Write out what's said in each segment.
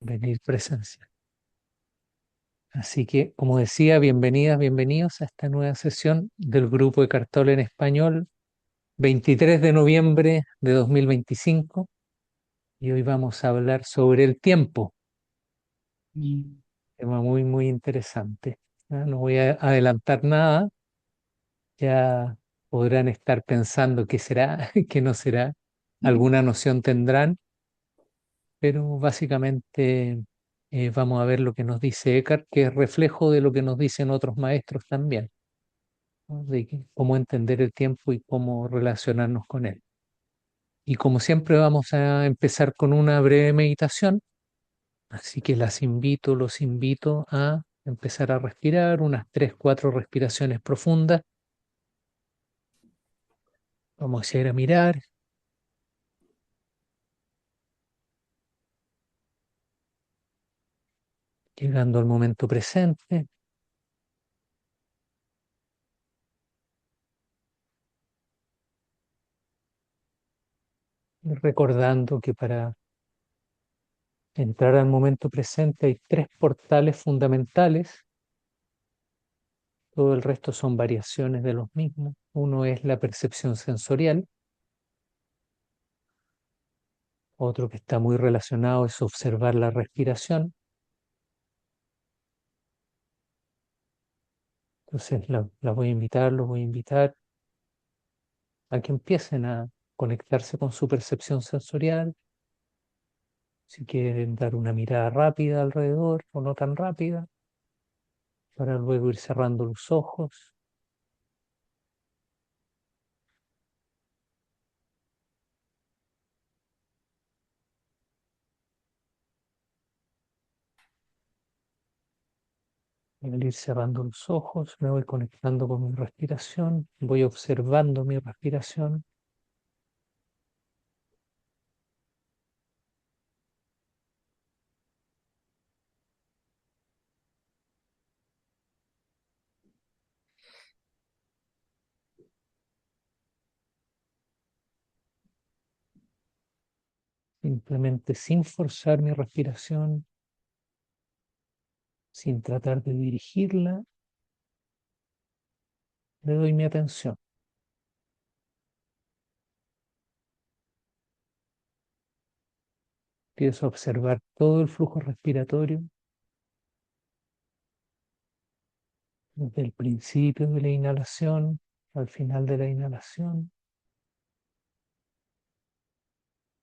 venir presencial. Así que, como decía, bienvenidas, bienvenidos a esta nueva sesión del Grupo de Cartol en Español, 23 de noviembre de 2025, y hoy vamos a hablar sobre el tiempo, tema muy, muy interesante. No voy a adelantar nada, ya podrán estar pensando qué será, qué no será, alguna noción tendrán, pero básicamente vamos a ver lo que nos dice Eckhart, que es reflejo de lo que nos dicen otros maestros también, ¿no? Cómo entender el tiempo y cómo relacionarnos con él. Y como siempre vamos a empezar con una breve meditación, así que los invito a empezar a respirar unas 3 4 respiraciones profundas. Vamos a ir a mirar, llegando al momento presente, y recordando que para entrar al momento presente hay 3 portales fundamentales. Todo el resto son variaciones de los mismos. Uno es la percepción sensorial, otro que está muy relacionado es observar la respiración. Entonces los voy a invitar a que empiecen a conectarse con su percepción sensorial. Si quieren dar una mirada rápida alrededor o no tan rápida, para luego ir cerrando los ojos. Al ir cerrando los ojos, me voy conectando con mi respiración, voy observando mi respiración. Simplemente sin forzar mi respiración, sin tratar de dirigirla, le doy mi atención. Empiezo a observar todo el flujo respiratorio, desde el principio de la inhalación al final de la inhalación,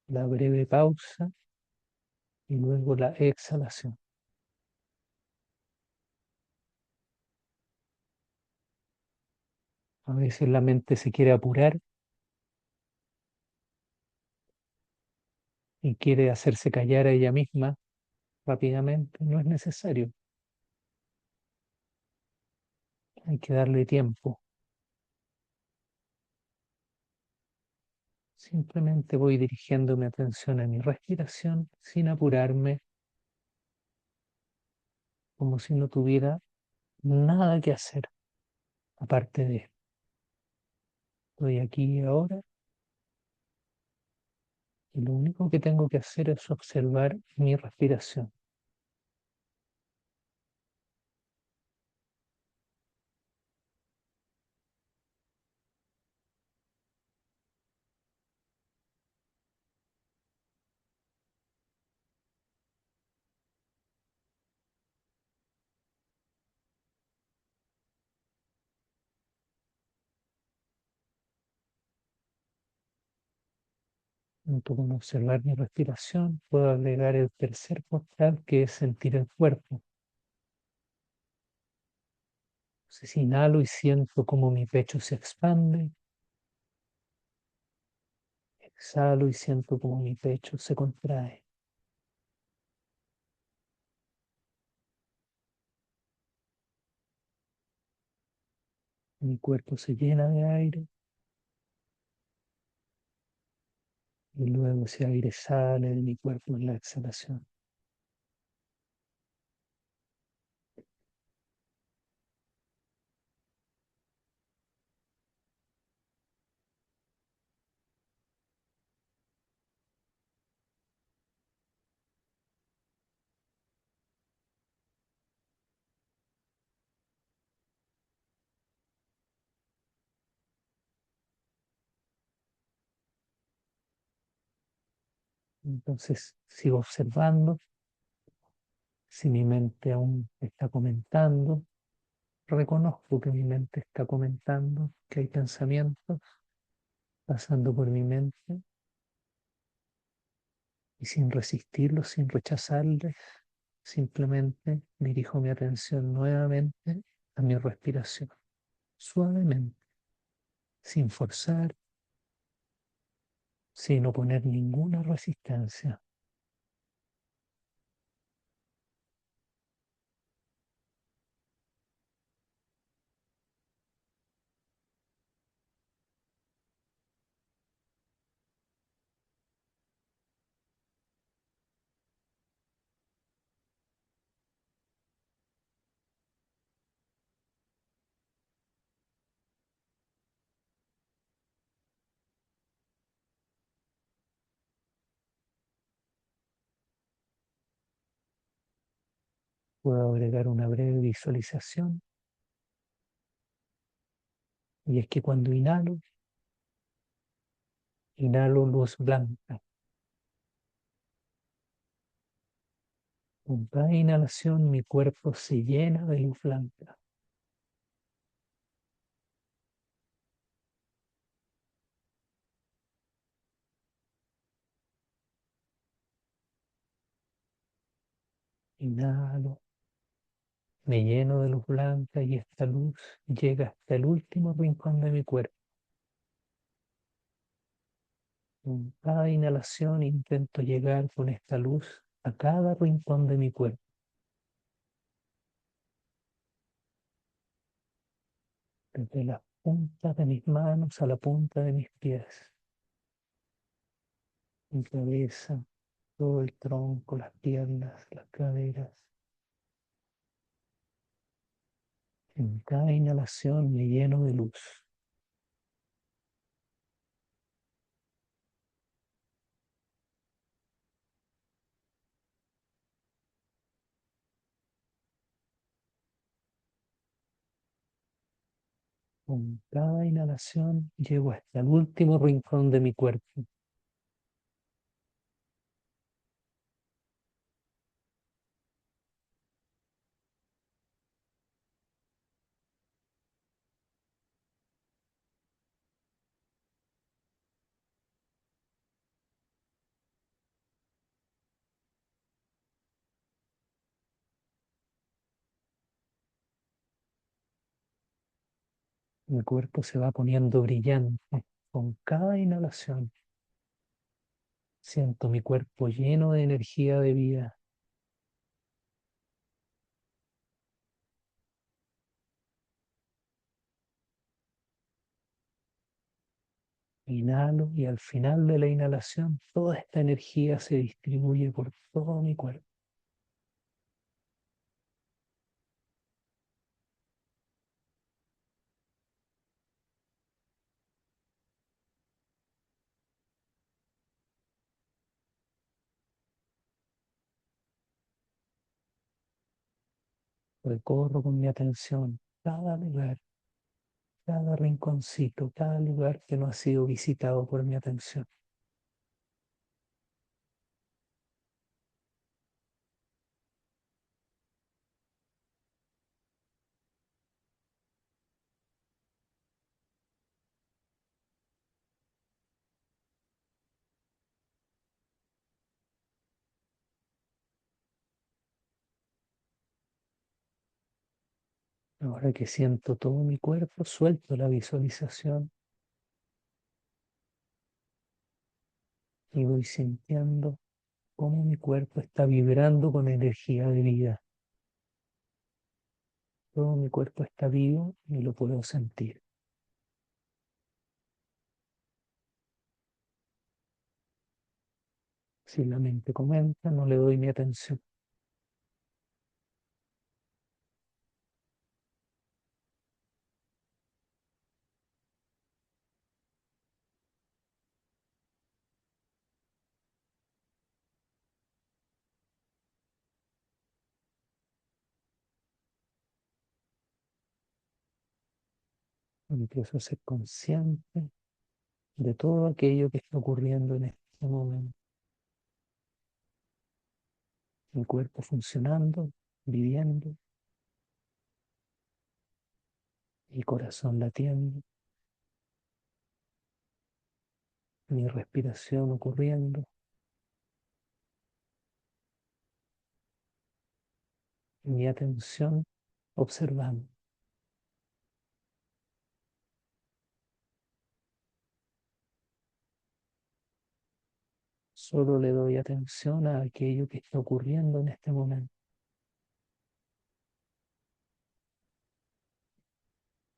la breve pausa y luego la exhalación. A veces la mente se quiere apurar y quiere hacerse callar a ella misma rápidamente. No es necesario. Hay que darle tiempo. Simplemente voy dirigiendo mi atención a mi respiración sin apurarme, como si no tuviera nada que hacer aparte de esto. Estoy aquí y ahora y lo único que tengo que hacer es observar mi respiración. Junto con observar mi respiración, puedo agregar el tercer portal, que es sentir el cuerpo. Entonces inhalo y siento como mi pecho se expande. Exhalo y siento como mi pecho se contrae. Mi cuerpo se llena de aire y luego ese aire sale de mi cuerpo en la exhalación. Entonces sigo observando si mi mente aún está comentando. Reconozco que mi mente está comentando, que hay pensamientos pasando por mi mente y sin resistirlos, sin rechazarles, simplemente dirijo mi atención nuevamente a mi respiración, suavemente, sin forzar, sin oponer ninguna resistencia. Puedo agregar una breve visualización y es que cuando inhalo, inhalo luz blanca. Con cada inhalación mi cuerpo se llena de luz blanca. Inhalo, me lleno de luz blanca y esta luz llega hasta el último rincón de mi cuerpo. Con cada inhalación intento llegar con esta luz a cada rincón de mi cuerpo, desde las puntas de mis manos a la punta de mis pies, mi cabeza, todo el tronco, las piernas, las caderas. En cada inhalación me lleno de luz. Con cada inhalación llego hasta el último rincón de mi cuerpo. Mi cuerpo se va poniendo brillante con cada inhalación. Siento mi cuerpo lleno de energía de vida. Inhalo y al final de la inhalación toda esta energía se distribuye por todo mi cuerpo. Recorro con mi atención cada lugar, cada rinconcito, cada lugar que no ha sido visitado por mi atención. Ahora que siento todo mi cuerpo, suelto la visualización y voy sintiendo cómo mi cuerpo está vibrando con energía de vida. Todo mi cuerpo está vivo y lo puedo sentir. Si la mente comenta, no le doy mi atención. Empiezo a ser consciente de todo aquello que está ocurriendo en este momento. mi cuerpo funcionando, viviendo, mi corazón latiendo, mi respiración ocurriendo, mi atención observando. Solo le doy atención a aquello que está ocurriendo en este momento.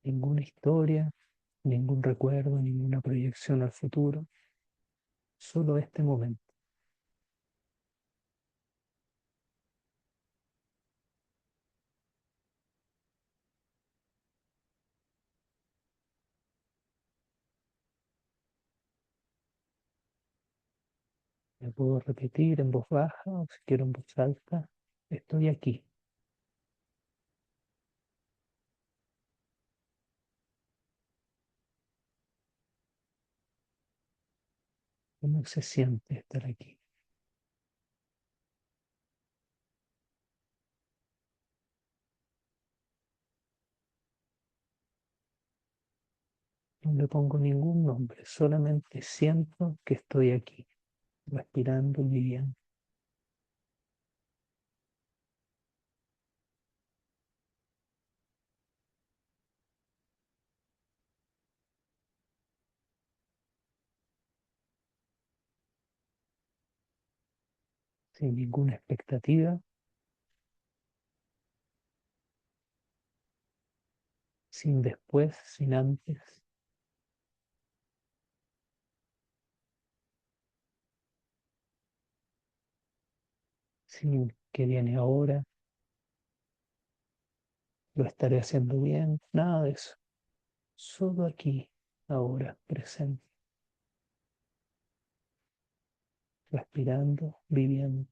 Ninguna historia, ningún recuerdo, ninguna proyección al futuro, solo este momento. Me puedo repetir en voz baja o si quiero en voz alta. Estoy aquí. ¿Cómo se siente estar aquí? No le pongo ningún nombre, solamente siento que estoy aquí, respirando y viviendo, sin ninguna expectativa, sin después, sin antes, sin que viene ahora, lo estaré haciendo bien, nada de eso. Solo aquí, ahora, presente, respirando, viviendo,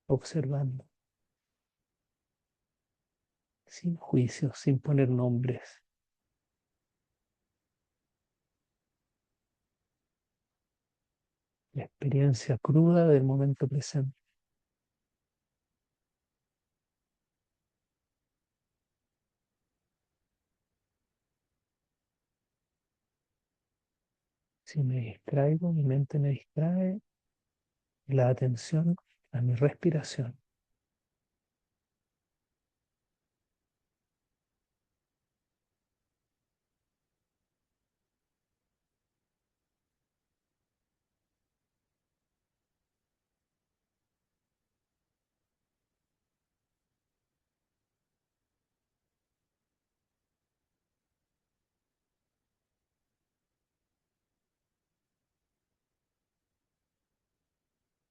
observando, sin juicios, sin poner nombres. La experiencia cruda del momento presente. Si me distraigo, mi mente me distrae, la atención a mi respiración.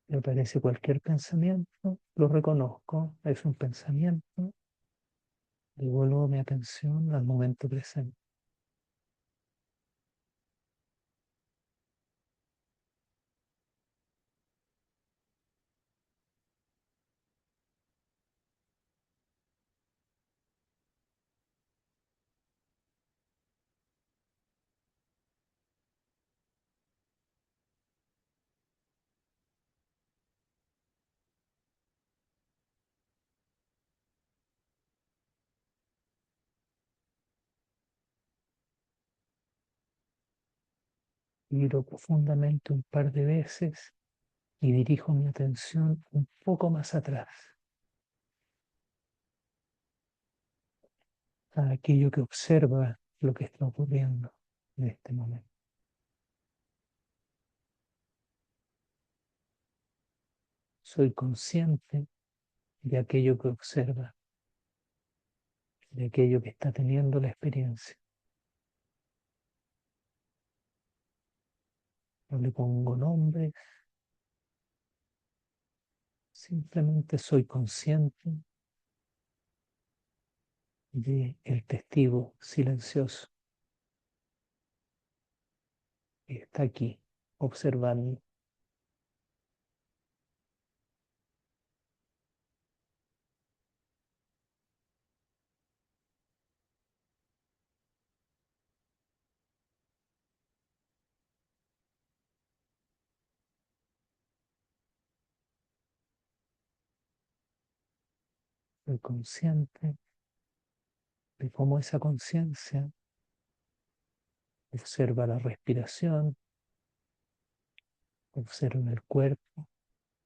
Me aparece cualquier pensamiento, lo reconozco, es un pensamiento, devuelvo mi atención al momento presente. Giro profundamente un par de veces y dirijo mi atención un poco más atrás, a aquello que observa lo que está ocurriendo en este momento. Soy consciente de aquello que observa, de aquello que está teniendo la experiencia. No le pongo nombre, simplemente soy consciente de el testigo silencioso que está aquí observando. Soy consciente de cómo esa conciencia observa la respiración, observa el cuerpo,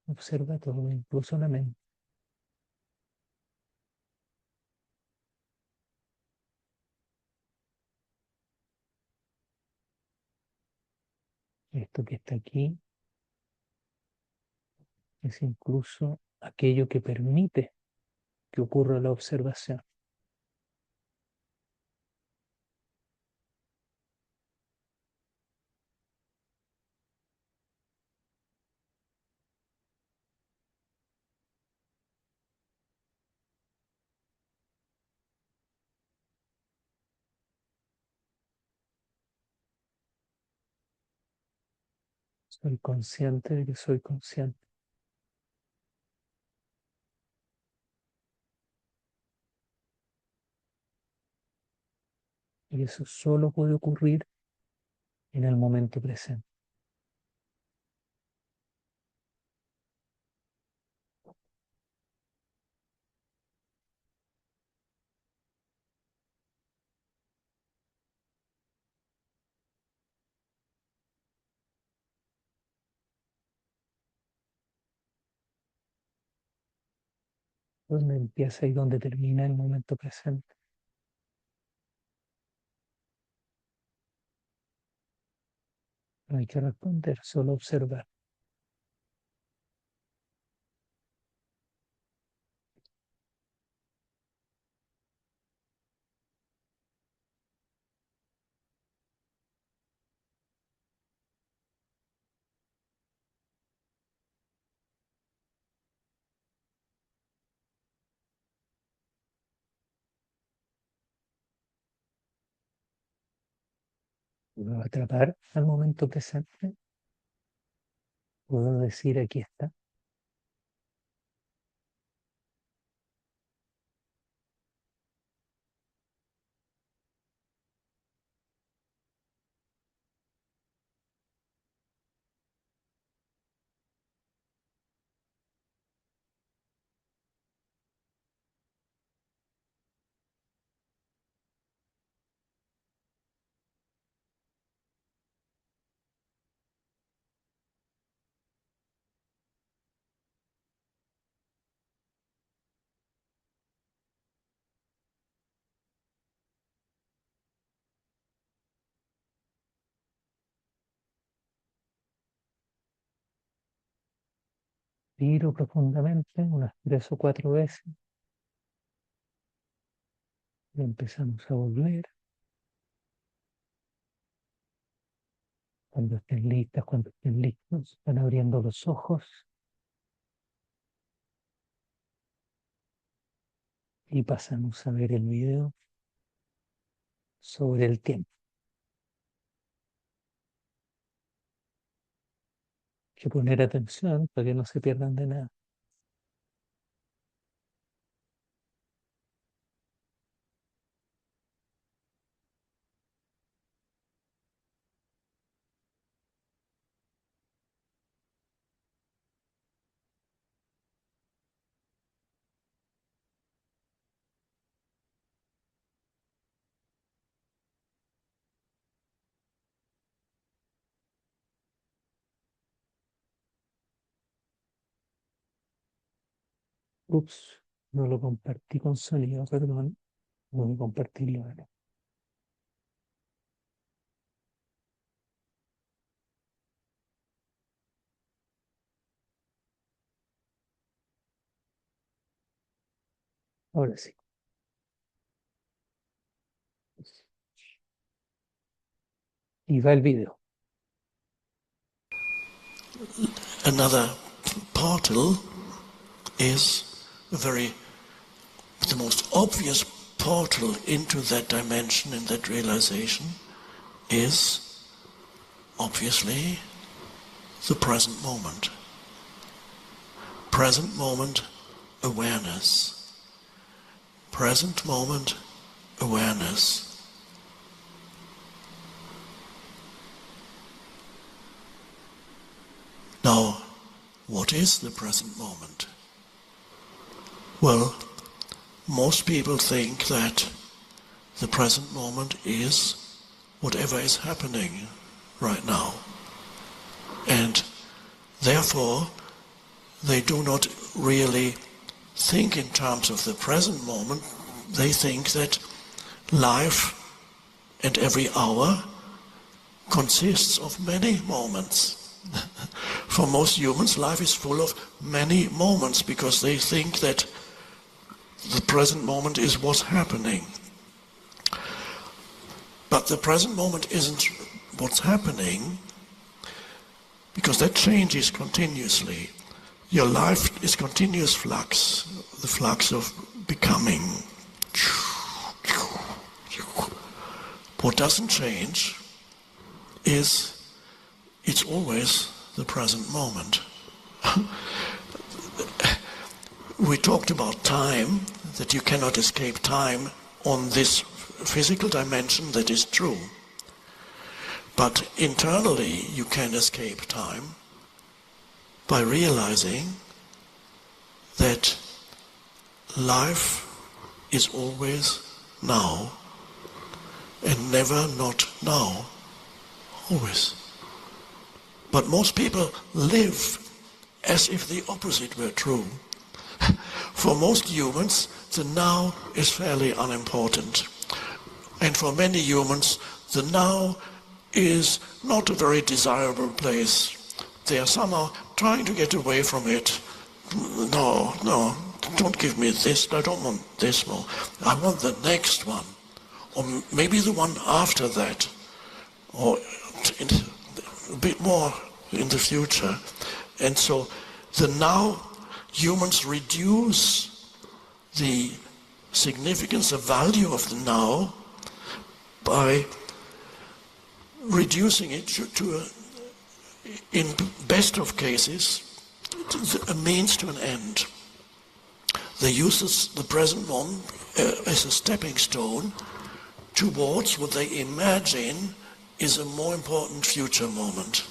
observa todo, incluso la mente. Esto que está aquí es incluso aquello que permite que ocurra la observación. Soy consciente de que soy consciente. Y eso solo puede ocurrir en el momento presente. Donde empieza y donde termina el momento presente. No hay que responder, solo observar. Puedo atrapar al momento presente. Puedo decir aquí está. Respiro profundamente unas 3 o 4 veces. Y empezamos a volver. Cuando estén listas, cuando estén listos, van abriendo los ojos y pasamos a ver el video sobre el tiempo. Hay que poner atención para que no se pierdan de nada. Ups, no lo compartí con sonido, perdón. Voy a compartirlo ahora. Ahora sí. Y va el video. Another portal is the most obvious portal into that dimension and that realization is obviously the present moment. Present moment awareness. Present moment awareness. Now, what is the present moment? Well, most people think that the present moment is whatever is happening right now. And therefore, they do not really think in terms of the present moment. They think that life and every hour consists of many moments. For most humans, life is full of many moments because they think that the present moment is what's happening. But the present moment isn't what's happening because that changes continuously. Your life is continuous flux, the flux of becoming. What doesn't change is it's always the present moment. We talked about time, that you cannot escape time on this physical dimension. That is true. But internally you can escape time by realizing that life is always now and never not now, always. But most people live as if the opposite were true. For most humans, the now is fairly unimportant. And for many humans, the now is not a very desirable place. They are somehow trying to get away from it. No, don't give me this. I don't want this more. I want the next one. Or maybe the one after that. Or a bit more in the future. And so the now, humans reduce the significance, the value of the now by reducing it to in best of cases, a means to an end. They use the present moment as a stepping stone towards what they imagine is a more important future moment.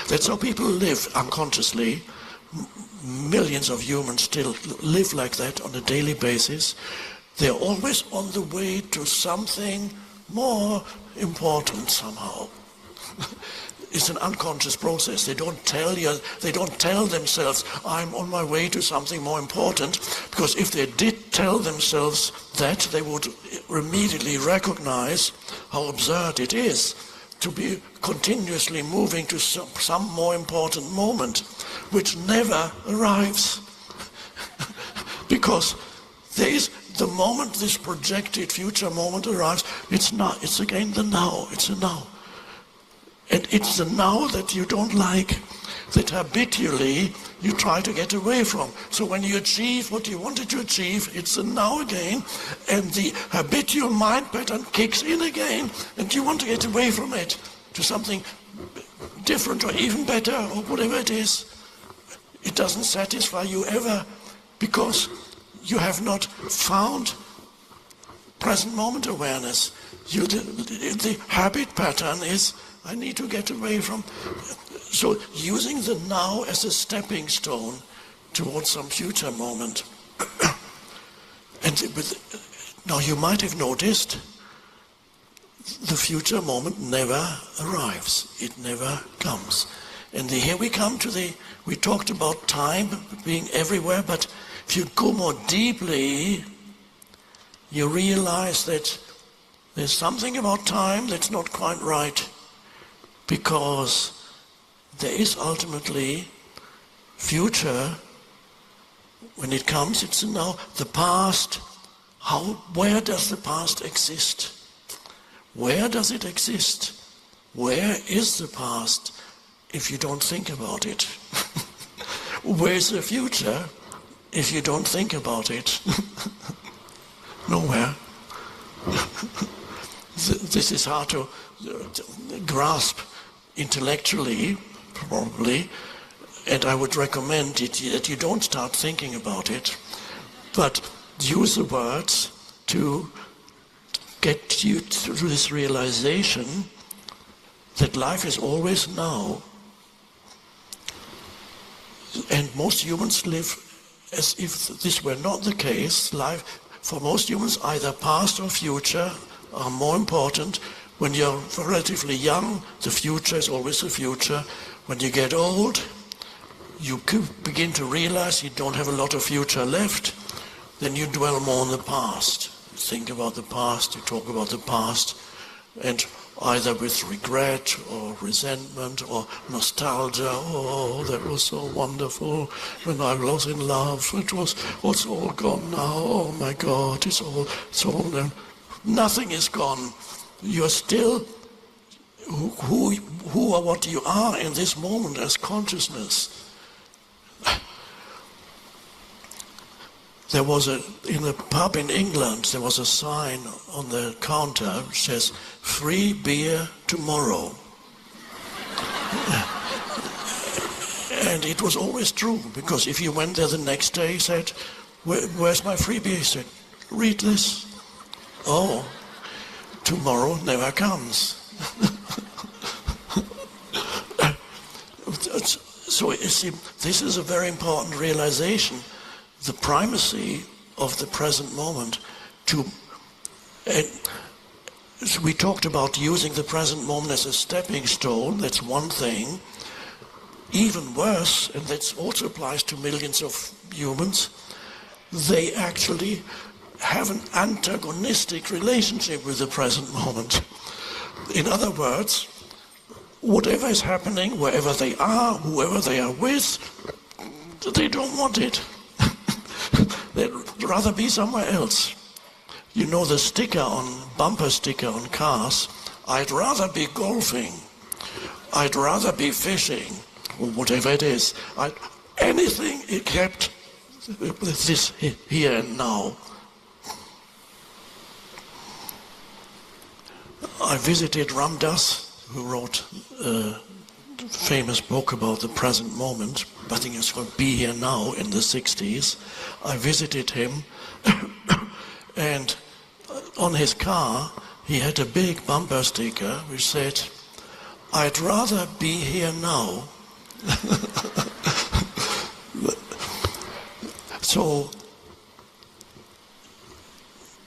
That's how people live unconsciously. Millions of humans still live like that on a daily basis. They're always on the way to something more important somehow. It's an unconscious process. They don't tell themselves, I'm on my way to something more important, because if they did tell themselves that, they would immediately recognize how absurd it is to be continuously moving to some more important moment, which never arrives. Because the moment this projected future moment arrives, it's again the now, it's a now. And it's the now that you don't like, that habitually you try to get away from. So when you achieve what you wanted to achieve, it's the now again, and the habitual mind pattern kicks in again, and you want to get away from it to something different or even better or whatever it is. It doesn't satisfy you ever because you have not found present moment awareness. The habit pattern is, I need to get away from. So using the now as a stepping stone towards some future moment. Now you might have noticed the future moment never arrives. It never comes. And here we come to we talked about time being everywhere, but if you go more deeply, you realize that there's something about time that's not quite right. Because there is ultimately future. When it comes, it's now. The past, where does the past exist? Where does it exist? Where is the past if you don't think about it? Where's the future if you don't think about it? Nowhere. This is hard to grasp intellectually, probably, and I would recommend that you don't start thinking about it, but use the words to get you through this realization that life is always now. And most humans live as if this were not the case. Life, For most humans, either past or future are more important. When you're relatively young, the future is always the future. When you get old, you begin to realize you don't have a lot of future left. Then you dwell more on the past. You think about the past, you talk about the past, and either with regret or resentment or nostalgia. Oh, that was so wonderful when I was in love. It's all gone now. Oh my God, it's all done. Nothing is gone. You're still who or what you are in this moment as consciousness. There was in a pub in England, there was a sign on the counter which says, "Free beer tomorrow." And it was always true, because if you went there the next day, he said, "Where's my free beer?" He said, "Read this." Oh, tomorrow never comes. So you see, this is a very important realization. The primacy of the present moment we talked about using the present moment as a stepping stone. That's one thing. Even worse, and that also applies to millions of humans, they actually have an antagonistic relationship with the present moment. In other words, whatever is happening, wherever they are, whoever they are with, they don't want it. They'd rather be somewhere else. You know the bumper sticker on cars, "I'd rather be golfing, I'd rather be fishing," or whatever it is. Anything except this here and now. I visited Ram Dass, who wrote a famous book about the present moment. I think it's called Be Here Now, in the 60s. I visited him and on his car he had a big bumper sticker which said, "I'd rather be here now." So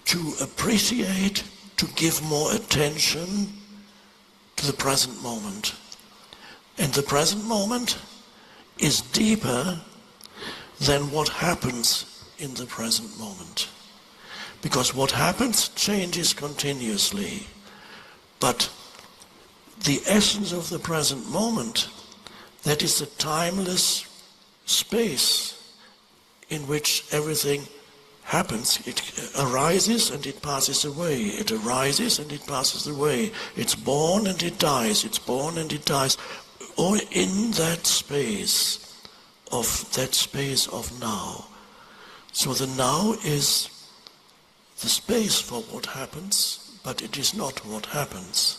to appreciate, to give more attention to the present moment. And the present moment is deeper than what happens in the present moment. Because what happens changes continuously. But the essence of the present moment, that is the timeless space in which everything happens. It arises and it passes away. It arises and it passes away. It's born and it dies. It's born and it dies. Or in that space of now. So the now is the space for what happens, but it is not what happens.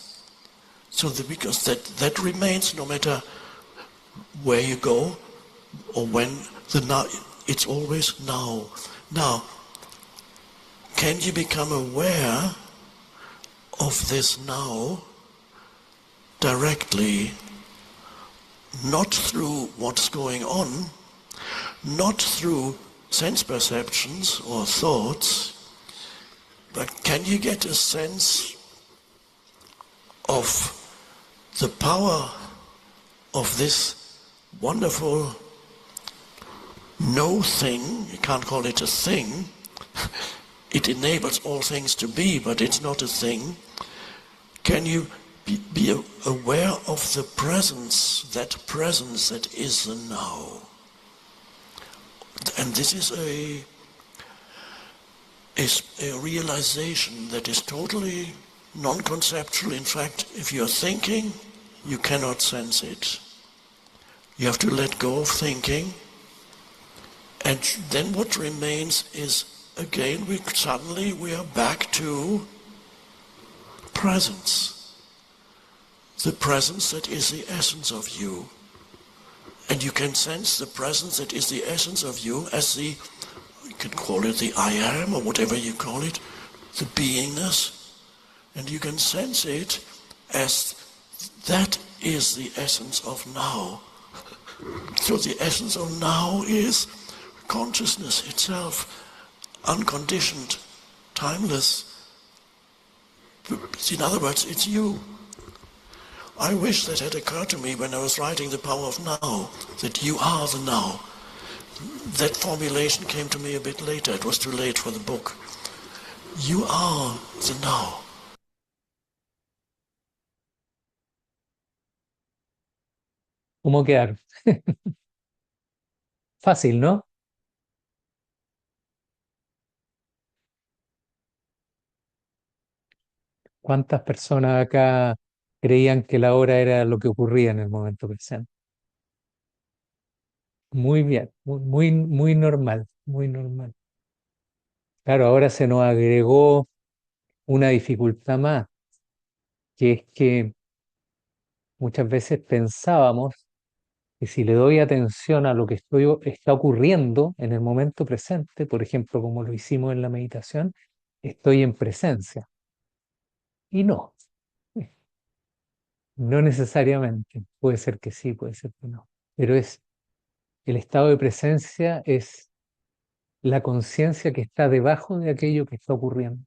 So because that remains no matter where you go or when, the now, it's always now. Now, can you become aware of this now directly? Not through what's going on, not through sense perceptions or thoughts, but can you get a sense of the power of this wonderful no thing? You can't call it a thing. It enables all things to be, but it's not a thing. Can you be aware of the presence that is the now? And this is a realization that is totally non-conceptual. In fact, if you're thinking, you cannot sense it. You have to let go of thinking, and then what remains is, again, we are back to presence. The presence that is the essence of you. And you can sense the presence that is the essence of you as you can call it the I am, or whatever you call it, the beingness. And you can sense it as that is the essence of now. So the essence of now is consciousness itself, unconditioned timeless. In other words, it's you. I wish that had occurred to me when I was writing The Power of Now, that you are the now. That formulation came to me a bit later. It was too late for the book. You are the now. ¿Cómo quedar? Fácil, ¿no? ¿Cuántas personas acá creían que la hora era lo que ocurría en el momento presente? Muy bien, muy normal, muy normal. Claro, ahora se nos agregó una dificultad más, que es que muchas veces pensábamos que si le doy atención a lo que está ocurriendo en el momento presente, por ejemplo, como lo hicimos en la meditación, estoy en presencia. Y no, no necesariamente. Puede ser que sí, puede ser que no. Pero el estado de presencia es la conciencia que está debajo de aquello que está ocurriendo,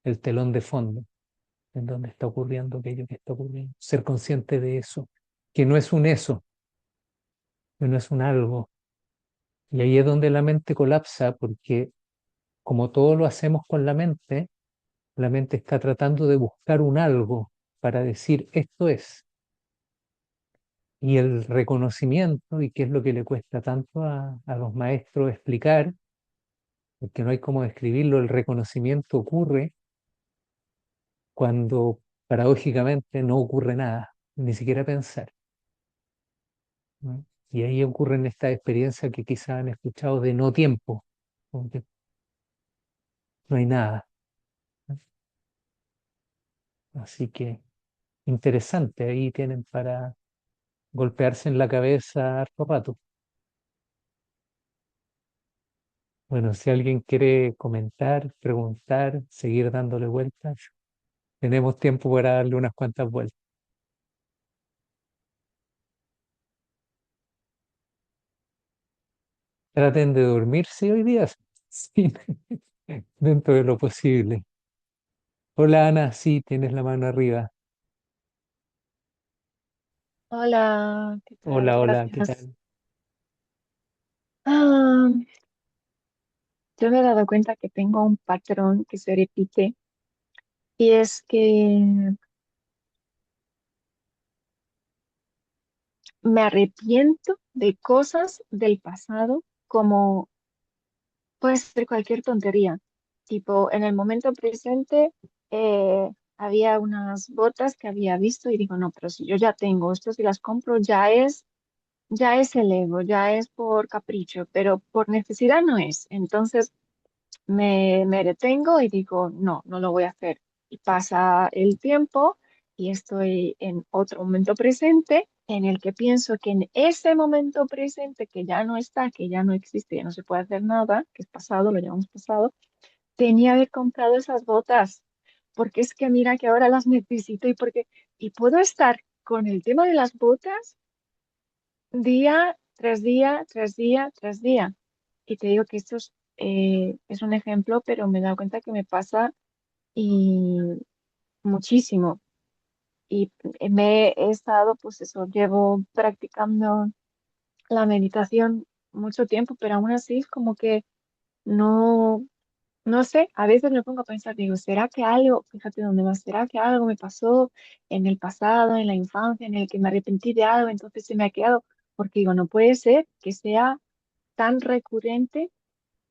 el telón de fondo, en donde está ocurriendo aquello que está ocurriendo. Ser consciente de eso, que no es un eso, que no es un algo. Y ahí es donde la mente colapsa, porque como todo lo hacemos con la mente está tratando de buscar un algo para decir esto es. Y el reconocimiento, y qué es lo que le cuesta tanto a los maestros explicar, porque no hay cómo describirlo, el reconocimiento ocurre cuando paradójicamente no ocurre nada, ni siquiera pensar, ¿no? Y ahí ocurren estas experiencias que quizás han escuchado de no tiempo, como que no hay nada, ¿no? Así que interesante, ahí tienen para golpearse en la cabeza harto rato. Bueno, si alguien quiere comentar, preguntar, seguir dándole vueltas, tenemos tiempo para darle unas cuantas vueltas. Traten de dormirse hoy día, sí, dentro de lo posible. Hola Ana, sí, tienes la mano arriba. Hola, ¿qué tal? Hola, hola, ¿qué Gracias. tal? Ah, yo me he dado cuenta que tengo un patrón que se repite y es que me arrepiento de cosas del pasado, como puede ser cualquier tontería. Tipo, en el momento presente había unas botas que había visto y digo, no, pero si yo ya tengo esto, si las compro ya es el ego, ya es por capricho, pero por necesidad no es. Entonces me detengo y digo, no, no lo voy a hacer. Y pasa el tiempo y estoy en otro momento presente en el que pienso que en ese momento presente que ya no está, que ya no existe, ya no se puede hacer nada, que es pasado, lo llamamos pasado, tenía que haber comprado esas botas, porque es que mira que ahora las necesito y puedo estar con el tema de las botas día tras día, tras día, tras día. Y te digo que esto es un ejemplo, pero me he dado cuenta que me pasa y muchísimo. Y me he estado, pues eso, llevo practicando la meditación mucho tiempo, pero aún así es como que no, no sé, a veces me pongo a pensar, digo, ¿será que algo, fíjate dónde va, ¿será que algo me pasó en el pasado, en la infancia, en el que me arrepentí de algo, entonces se me ha quedado? Porque digo, no puede ser que sea tan recurrente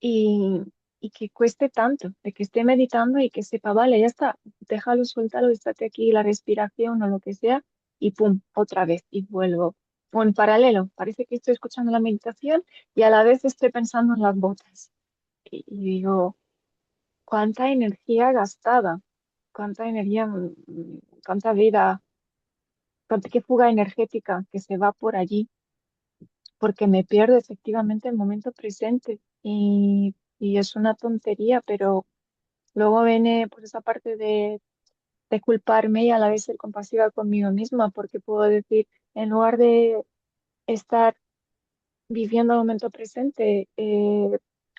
y, y que cueste tanto, de que esté meditando y que sepa, vale, ya está, déjalo, suéltalo, estate aquí, la respiración o lo que sea, y pum, otra vez, y vuelvo. O en paralelo, parece que estoy escuchando la meditación y a la vez estoy pensando en las botas. Y digo, cuánta energía gastada, cuánta energía, cuánta vida, qué fuga energética que se va por allí, porque me pierdo efectivamente el momento presente. Y es una tontería, pero luego viene pues esa parte de culparme y a la vez ser compasiva conmigo misma, porque puedo decir, en lugar de estar viviendo el momento presente,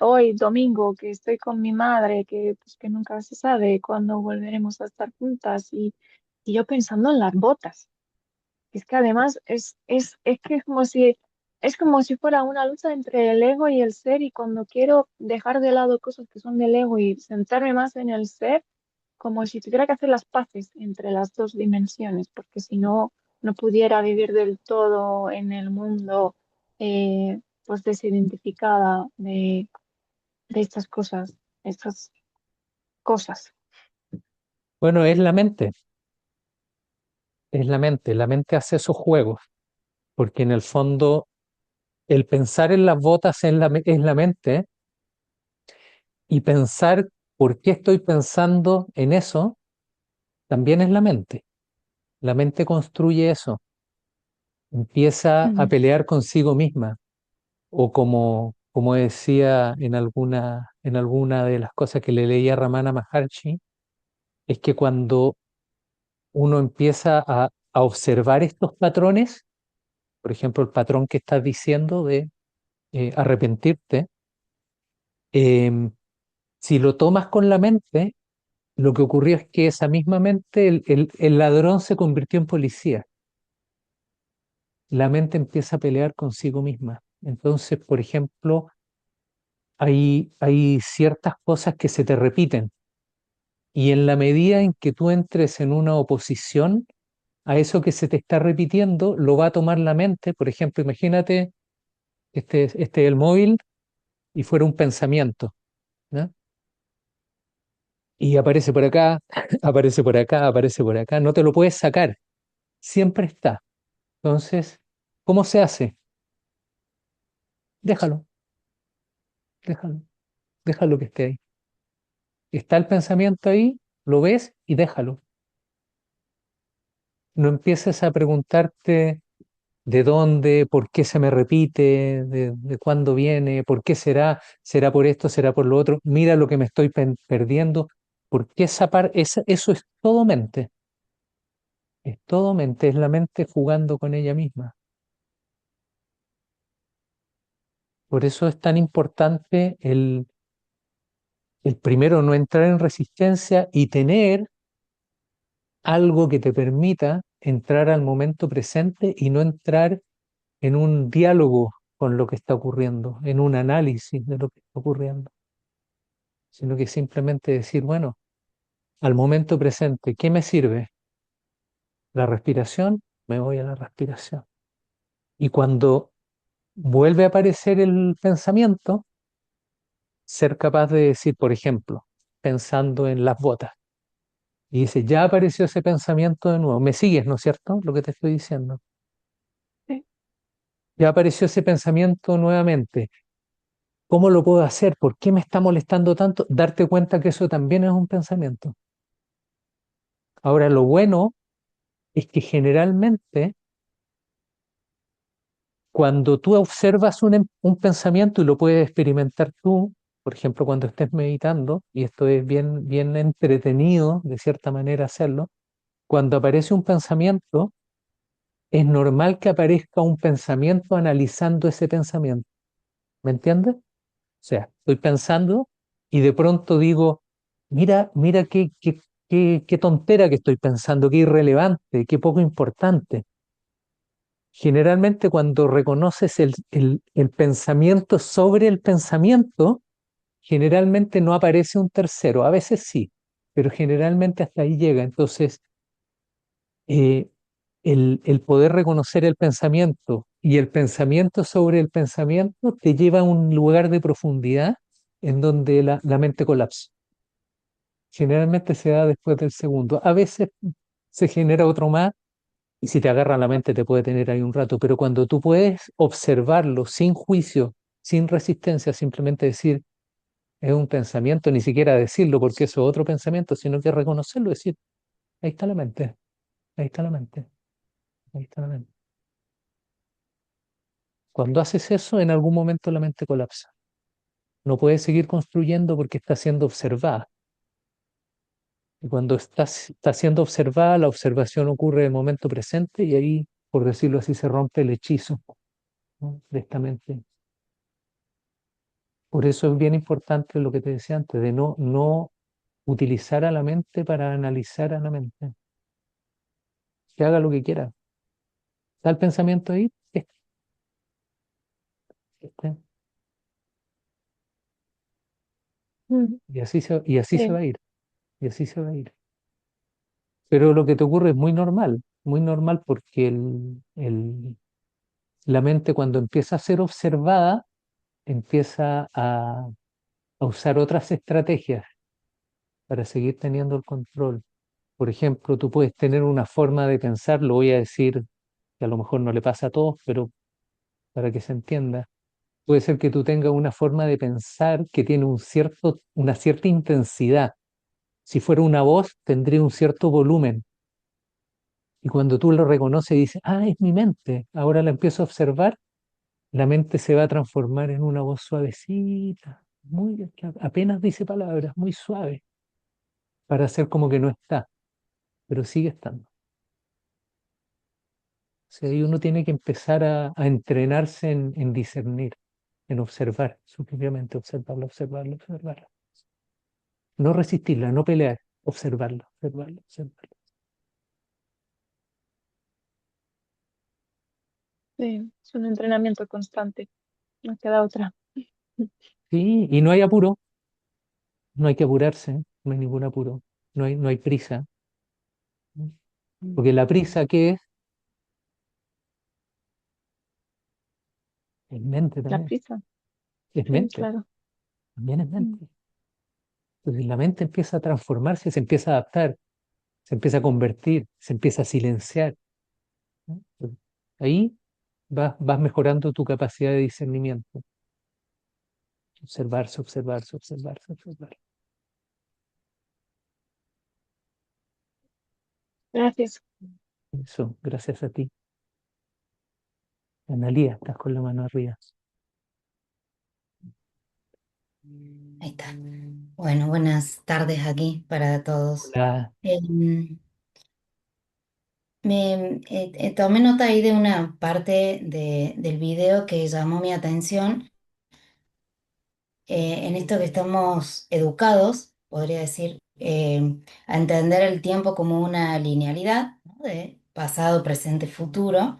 hoy domingo que estoy con mi madre, que pues que nunca se sabe cuándo volveremos a estar juntas y yo pensando en las botas. Es que además es que es como si fuera una lucha entre el ego y el ser, y cuando quiero dejar de lado cosas que son del ego y centrarme más en el ser, como si tuviera que hacer las paces entre las dos dimensiones, porque si no, no pudiera vivir del todo en el mundo pues desidentificada de estas cosas. Bueno, la mente hace esos juegos, porque en el fondo el pensar en las botas es la mente, y pensar por qué estoy pensando en eso también es la mente. La mente construye eso, empieza a Mm. pelear consigo misma, o como decía en alguna de las cosas que le leía a Ramana Maharshi, es que cuando uno empieza a observar estos patrones, por ejemplo, el patrón que estás diciendo de arrepentirte, em, si lo tomas con la mente, lo que ocurrió es que esa misma mente, el ladrón se convirtió en policía. La mente empieza a pelear consigo misma. Entonces, por ejemplo, hay ciertas cosas que se te repiten, y en la medida en que tú entres en una oposición a eso que se te está repitiendo, lo va a tomar la mente. Por ejemplo, imagínate este el móvil y fuera un pensamiento, ¿no? Y aparece por acá, aparece por acá, aparece por acá, no te lo puedes sacar, siempre está. Entonces, ¿cómo se hace? Déjalo, déjalo, déjalo que esté ahí. Está el pensamiento ahí, lo ves y déjalo. No empieces a preguntarte de dónde, por qué se me repite, de cuándo viene, por qué será, será por esto, será por lo otro. Mira lo que me estoy perdiendo, porque eso es todo mente, es todo mente, es la mente jugando con ella misma. Por eso es tan importante el primero no entrar en resistencia y tener algo que te permita entrar al momento presente y no entrar en un diálogo con lo que está ocurriendo, en un análisis de lo que está ocurriendo, sino que simplemente decir, bueno, al momento presente, ¿qué me sirve? La respiración, me voy a la respiración. Y cuando vuelve a aparecer el pensamiento, ser capaz de decir, por ejemplo, pensando en las botas, y dice, ya apareció ese pensamiento de nuevo. ¿Me sigues, no es cierto? Lo que te estoy diciendo. Sí. Ya apareció ese pensamiento nuevamente. ¿Cómo lo puedo hacer? ¿Por qué me está molestando tanto? Darte cuenta que eso también es un pensamiento. Ahora, lo bueno es que generalmente cuando tú observas un pensamiento y lo puedes experimentar tú, por ejemplo, cuando estés meditando, y esto es bien, bien entretenido de cierta manera hacerlo, cuando aparece un pensamiento, es normal que aparezca un pensamiento analizando ese pensamiento. ¿Me entiendes? O sea, estoy pensando y de pronto digo, mira qué tontera que estoy pensando, qué irrelevante, qué poco importante. Generalmente cuando reconoces el pensamiento sobre el pensamiento, generalmente no aparece un tercero, a veces sí, pero generalmente hasta ahí llega. Entonces, eh, el poder reconocer el pensamiento y el pensamiento sobre el pensamiento te lleva a un lugar de profundidad en donde la mente colapsa. Generalmente se da después del segundo. A veces se genera otro más, y si te agarra la mente te puede tener ahí un rato, pero cuando tú puedes observarlo sin juicio, sin resistencia, simplemente decir, es un pensamiento, ni siquiera decirlo porque eso es otro pensamiento, sino que reconocerlo, decir, ahí está la mente, ahí está la mente, ahí está la mente. Cuando haces eso, en algún momento la mente colapsa. No puedes seguir construyendo porque está siendo observada. Y cuando está siendo observada, la observación ocurre en el momento presente y ahí, por decirlo así, se rompe el hechizo, ¿no?, de esta mente. Por eso es bien importante lo que te decía antes, de no utilizar a la mente para analizar a la mente. Que haga lo que quiera. Está el pensamiento ahí, este, Mm, y así se va sí, a ir, y así se va a ir. Pero lo que te ocurre es muy normal porque la mente cuando empieza a ser observada, empieza a usar otras estrategias para seguir teniendo el control. Por ejemplo, tú puedes tener una forma de pensar, lo voy a decir que a lo mejor no le pasa a todos, pero para que se entienda. Puede ser que tú tengas una forma de pensar que tiene una cierta intensidad. Si fuera una voz, tendría un cierto volumen. Y cuando tú lo reconoces y dices, ah, es mi mente, ahora la empiezo a observar, la mente se va a transformar en una voz suavecita, que apenas dice palabras, muy suave, para hacer como que no está, pero sigue estando. O sea, ahí uno tiene que empezar a entrenarse en discernir, en observar, su propia mente, observarla, observarla, observarla. No resistirla, no pelear, observarla, observarla, observarla. sí, es un entrenamiento constante, no queda otra. Sí, y no hay apuro, no hay que apurarse, no hay ningún apuro, no hay prisa. Porque la prisa, ¿qué es? Es mente La también, prisa, es sí, mente, claro. también es Mm. mente. Entonces la mente empieza a transformarse, se empieza a adaptar, se empieza a convertir, se empieza a silenciar, ¿no? Ahí vas mejorando tu capacidad de discernimiento. Observarse, observarse, observarse, observar. Gracias. Eso, gracias a ti. Analía, estás con la mano arriba. Ahí está. Bueno, buenas tardes aquí para todos. Hola. Em, tomé nota ahí de una parte del video que llamó mi atención, en esto que estamos educados, podría decir, a entender el tiempo como una linealidad, ¿no? De pasado, presente, futuro.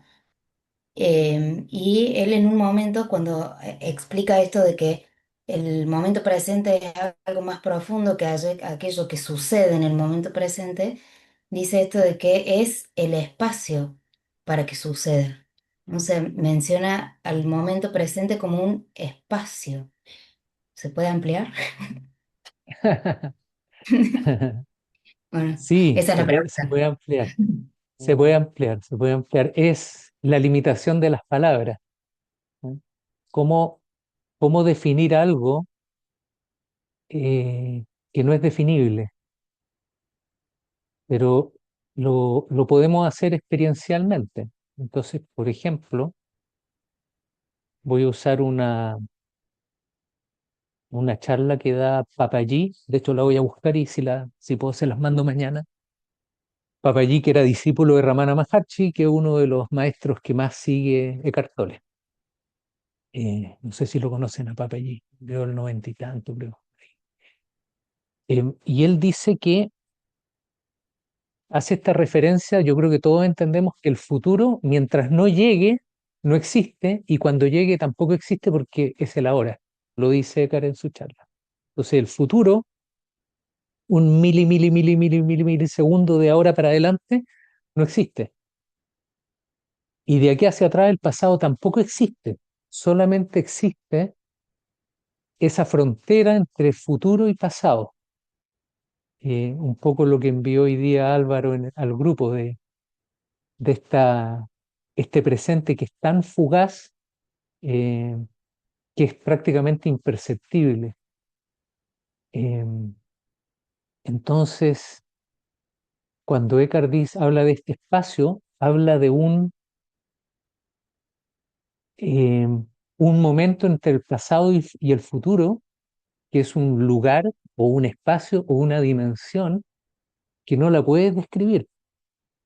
Y él en un momento, cuando explica esto de que el momento presente es algo más profundo que aquello que sucede en el momento presente, dice esto de que es el espacio para que suceda. Entonces menciona al momento presente como un espacio. ¿Se puede ampliar? Bueno, Sí, esa es la se puede pregunta. ampliar, se puede ampliar, se puede ampliar. Es la limitación de las palabras, ¿no? ¿Cómo, cómo definir algo que no es definible? Pero lo podemos hacer experiencialmente. Entonces, por ejemplo, voy a usar una charla que da Papayí, de hecho la voy a buscar y si puedo se las mando mañana. Papayí, que era discípulo de Ramana Maharshi, que es uno de los maestros que más sigue Eckhart Tolle. No sé si lo conocen a Papayí, veo el 90 y tanto, creo. Y él dice que hace esta referencia, yo creo que todos entendemos que el futuro, mientras no llegue, no existe, y cuando llegue tampoco existe porque es el ahora, lo dice Eckhart en su charla. Entonces el futuro, un milisegundo de ahora para adelante, no existe. Y de aquí hacia atrás el pasado tampoco existe, solamente existe esa frontera entre futuro y pasado. Un poco lo que envió hoy día Álvaro al grupo de este presente que es tan fugaz, eh, que es prácticamente imperceptible. Eh, entonces, cuando Eckhart habla de este espacio, habla de un momento entre el pasado y el futuro, que es un lugar o un espacio o una dimensión que no la puedes describir,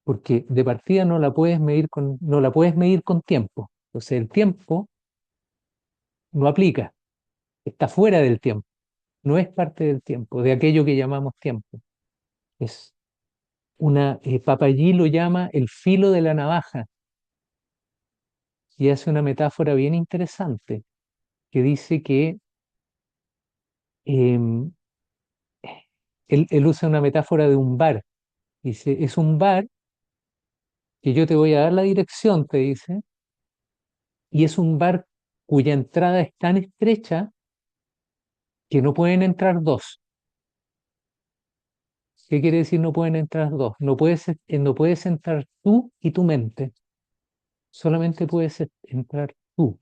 porque de partida no la puedes medir con tiempo. Entonces el tiempo no aplica. está fuera del tiempo, no es parte del tiempo, de aquello que llamamos tiempo. Es Papayí lo llama el filo de la navaja y hace una metáfora bien interesante que dice que em, él usa una metáfora de un bar. Dice, es un bar que yo te voy a dar la dirección, te dice, y es un bar cuya entrada es tan estrecha que no pueden entrar dos. ¿Qué quiere decir no pueden entrar dos? No puedes entrar tú y tu mente, solamente puedes entrar tú,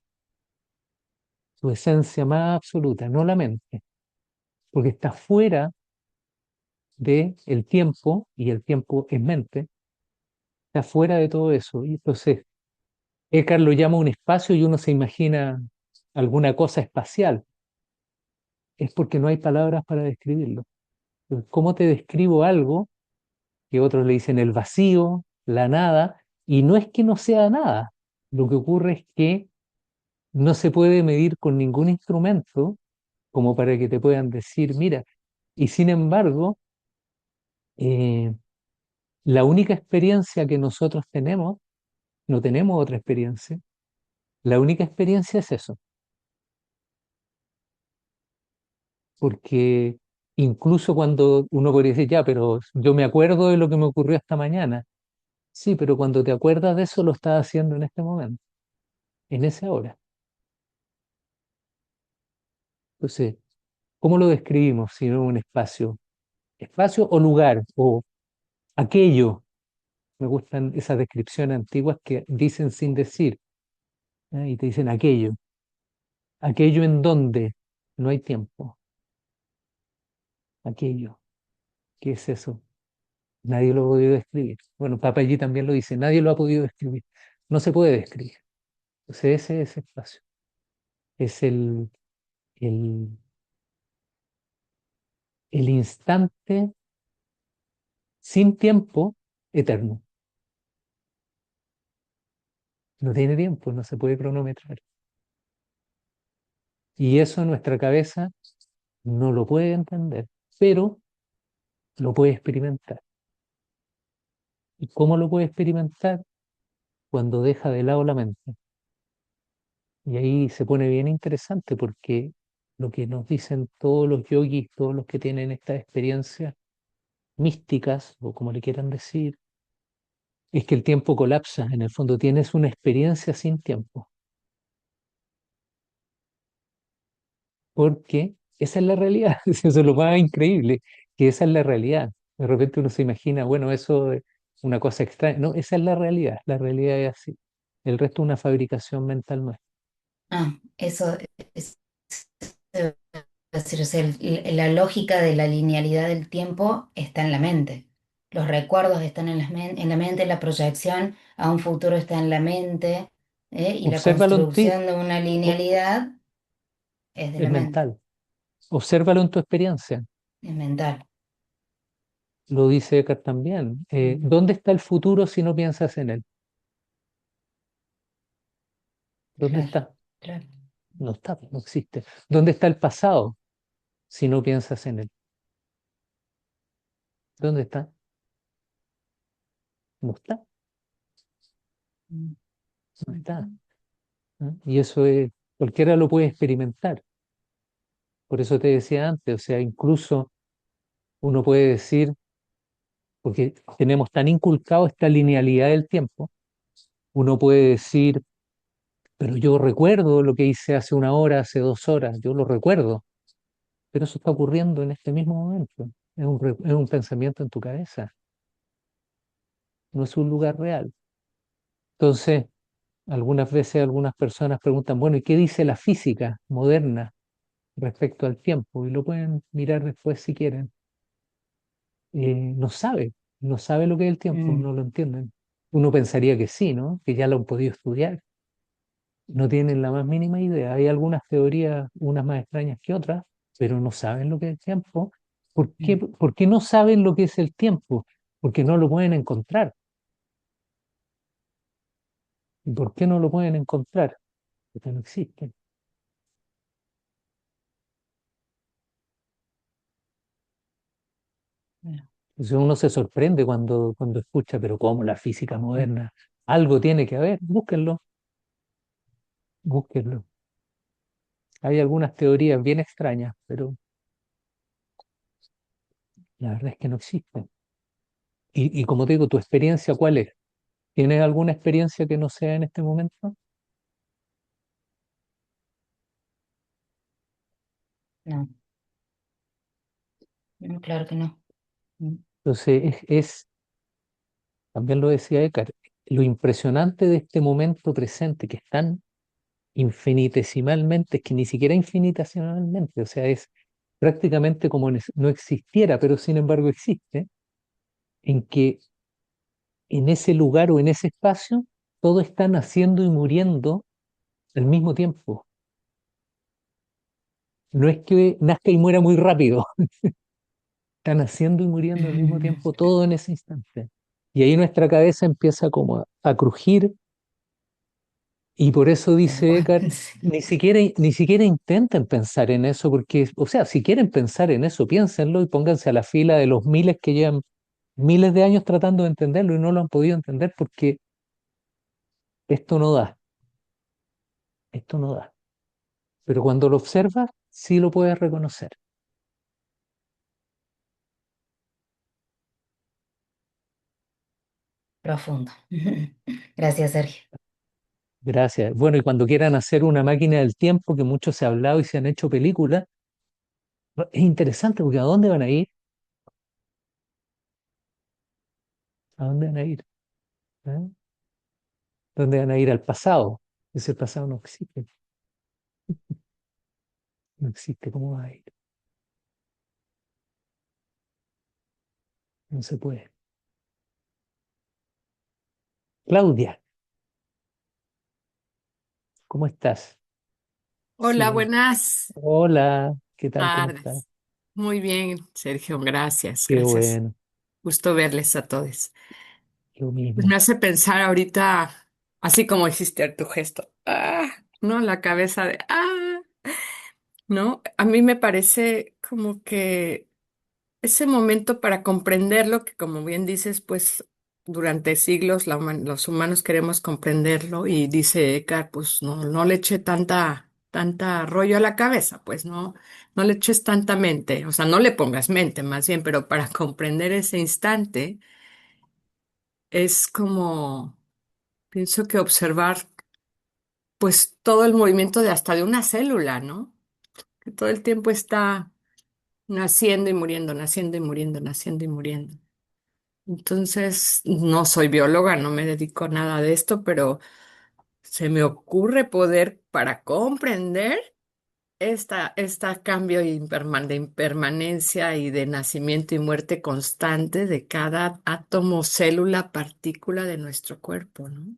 tu esencia más absoluta, no la mente, porque está fuera del tiempo, y el tiempo es mente, está fuera de todo eso. Y entonces, Eckhart lo llama un espacio y uno se imagina alguna cosa espacial, es porque no hay palabras para describirlo. Entonces, ¿cómo te describo algo que otros le dicen el vacío, la nada? Y no es que no sea nada, lo que ocurre es que no se puede medir con ningún instrumento como para que te puedan decir, mira, y sin embargo, eh, la única experiencia que nosotros tenemos, no tenemos otra experiencia, la única experiencia es eso, porque incluso cuando uno podría decir, ya, pero yo me acuerdo de lo que me ocurrió esta mañana, sí, pero cuando te acuerdas de eso lo estás haciendo en este momento, en esa hora. Entonces, ¿cómo lo describimos si no un espacio? Espacio o lugar o aquello. Me gustan esas descripciones antiguas que dicen sin decir, y te dicen aquello. Aquello en donde no hay tiempo. Aquello. ¿Qué es eso? Nadie lo ha podido describir. Bueno, Papayí también lo dice, nadie lo ha podido describir. No se puede describir. Entonces ese espacio. Es el, el instante sin tiempo eterno. No tiene tiempo, no se puede cronometrar. Y eso nuestra cabeza no lo puede entender, pero lo puede experimentar. ¿Y cómo lo puede experimentar? Cuando deja de lado la mente. Y ahí se pone bien interesante porque lo que nos dicen todos los yogis, todos los que tienen estas experiencias místicas, o como le quieran decir, es que el tiempo colapsa. En el fondo tienes una experiencia sin tiempo, porque esa es la realidad. Eso es lo más increíble, que esa es la realidad. De repente uno se imagina, bueno, eso es una cosa extraña. No, esa es la realidad es así. El resto es una fabricación mental nuestra. Ah, eso es decir, o sea, la lógica de la linealidad del tiempo está en la mente. Los recuerdos están en la mente, la proyección a un futuro está en la mente, y la Obsérvalo en ti, construcción de una o- linealidad es de es la mente, mental. Obsérvalo en tu experiencia. es mental. Lo dice Eckhart también. Mm, ¿Dónde está el futuro si no piensas en él? ¿Dónde claro, está? claro. No está, no existe. ¿Dónde está el pasado si no piensas en él? ¿Dónde está? No está, Mm, no está. ujú, ¿No? Y eso es, cualquiera lo puede experimentar. Por eso te decía antes, o sea, incluso uno puede decir, porque tenemos tan inculcado esta linealidad del tiempo, uno puede decir, pero yo recuerdo lo que hice hace una hora, hace 2 horas, yo lo recuerdo, pero eso está ocurriendo en este mismo momento. Es un pensamiento en tu cabeza, no es un lugar real. Entonces, algunas veces algunas personas preguntan, bueno, ¿y qué dice la física moderna respecto al tiempo? Y lo pueden mirar después si quieren. No sabe, no sabe lo que es el tiempo, mm, no lo entienden. Uno pensaría que sí, ¿no? Que ya lo han podido estudiar. No tienen la más mínima idea. Hay algunas teorías, unas más extrañas que otras, pero no saben lo que es el tiempo. ¿Por qué, mm, por qué no saben lo que es el tiempo? Porque no lo pueden encontrar. ¿Y por qué no lo pueden encontrar? Porque no existe. Entonces uno se sorprende cuando escucha, pero ¿cómo la física moderna? Algo tiene que haber, búsquenlo, búsquenlo. Hay algunas teorías bien extrañas, pero la verdad es que no existen. Y como te digo, ¿tu experiencia cuál es? ¿Tienes alguna experiencia que no sea en este momento? No, no, claro que no. Mm. Entonces, también lo decía Eckhart, lo impresionante de este momento presente, que es tan infinitesimalmente, es que ni siquiera infinitesimalmente, o sea, es prácticamente como no existiera, pero sin embargo existe, en que en ese lugar o en ese espacio todo está naciendo y muriendo al mismo tiempo. No es que nazca y muera muy rápido, está naciendo y muriendo al mismo tiempo todo en ese instante. Y ahí nuestra cabeza empieza como a crujir. Y por eso Tal dice cual. Eckhart, ni siquiera intenten pensar en eso, porque, o sea, si quieren pensar en eso, piénsenlo y pónganse a la fila de los miles que llevan miles de años tratando de entenderlo y no lo han podido entender porque esto no da, esto no da. Pero cuando lo observas, sí lo puedes reconocer. Profundo. Gracias, Sergio. Gracias. Bueno, y cuando quieran hacer una máquina del tiempo, que mucho se ha hablado y se han hecho películas, es interesante porque ¿a dónde van a ir? ¿A dónde van a ir? ¿Eh? ¿Dónde van a ir al pasado? Ese pasado no existe. No existe. ¿Cómo va a ir? No se puede. Claudia, ¿cómo estás? Hola, Sí. buenas Hola, ¿qué tal? ¿Cómo estás? tardes. Muy bien, Sergio, gracias, Qué gracias. bueno, Gusto verles a todos. lo Pues me mismo. hace pensar ahorita, así como hiciste tu gesto, ¿no? La cabeza de, ¿no? A mí me parece como que ese momento para comprenderlo, que como bien dices, pues durante siglos los humanos queremos comprenderlo y dice Eckhart, pues no, no le eche tanta rollo a la cabeza, pues no, no le eches tanta mente, o sea, no le pongas mente más bien, pero para comprender ese instante es como, pienso que observar pues todo el movimiento de hasta de una célula, ¿no? Que todo el tiempo está naciendo y muriendo, naciendo y muriendo, naciendo y muriendo. Entonces, no soy bióloga, no me dedico a nada de esto, pero se me ocurre poder, para comprender esta cambio de impermanencia y de nacimiento y muerte constante de cada átomo, célula, partícula de nuestro cuerpo, ¿no?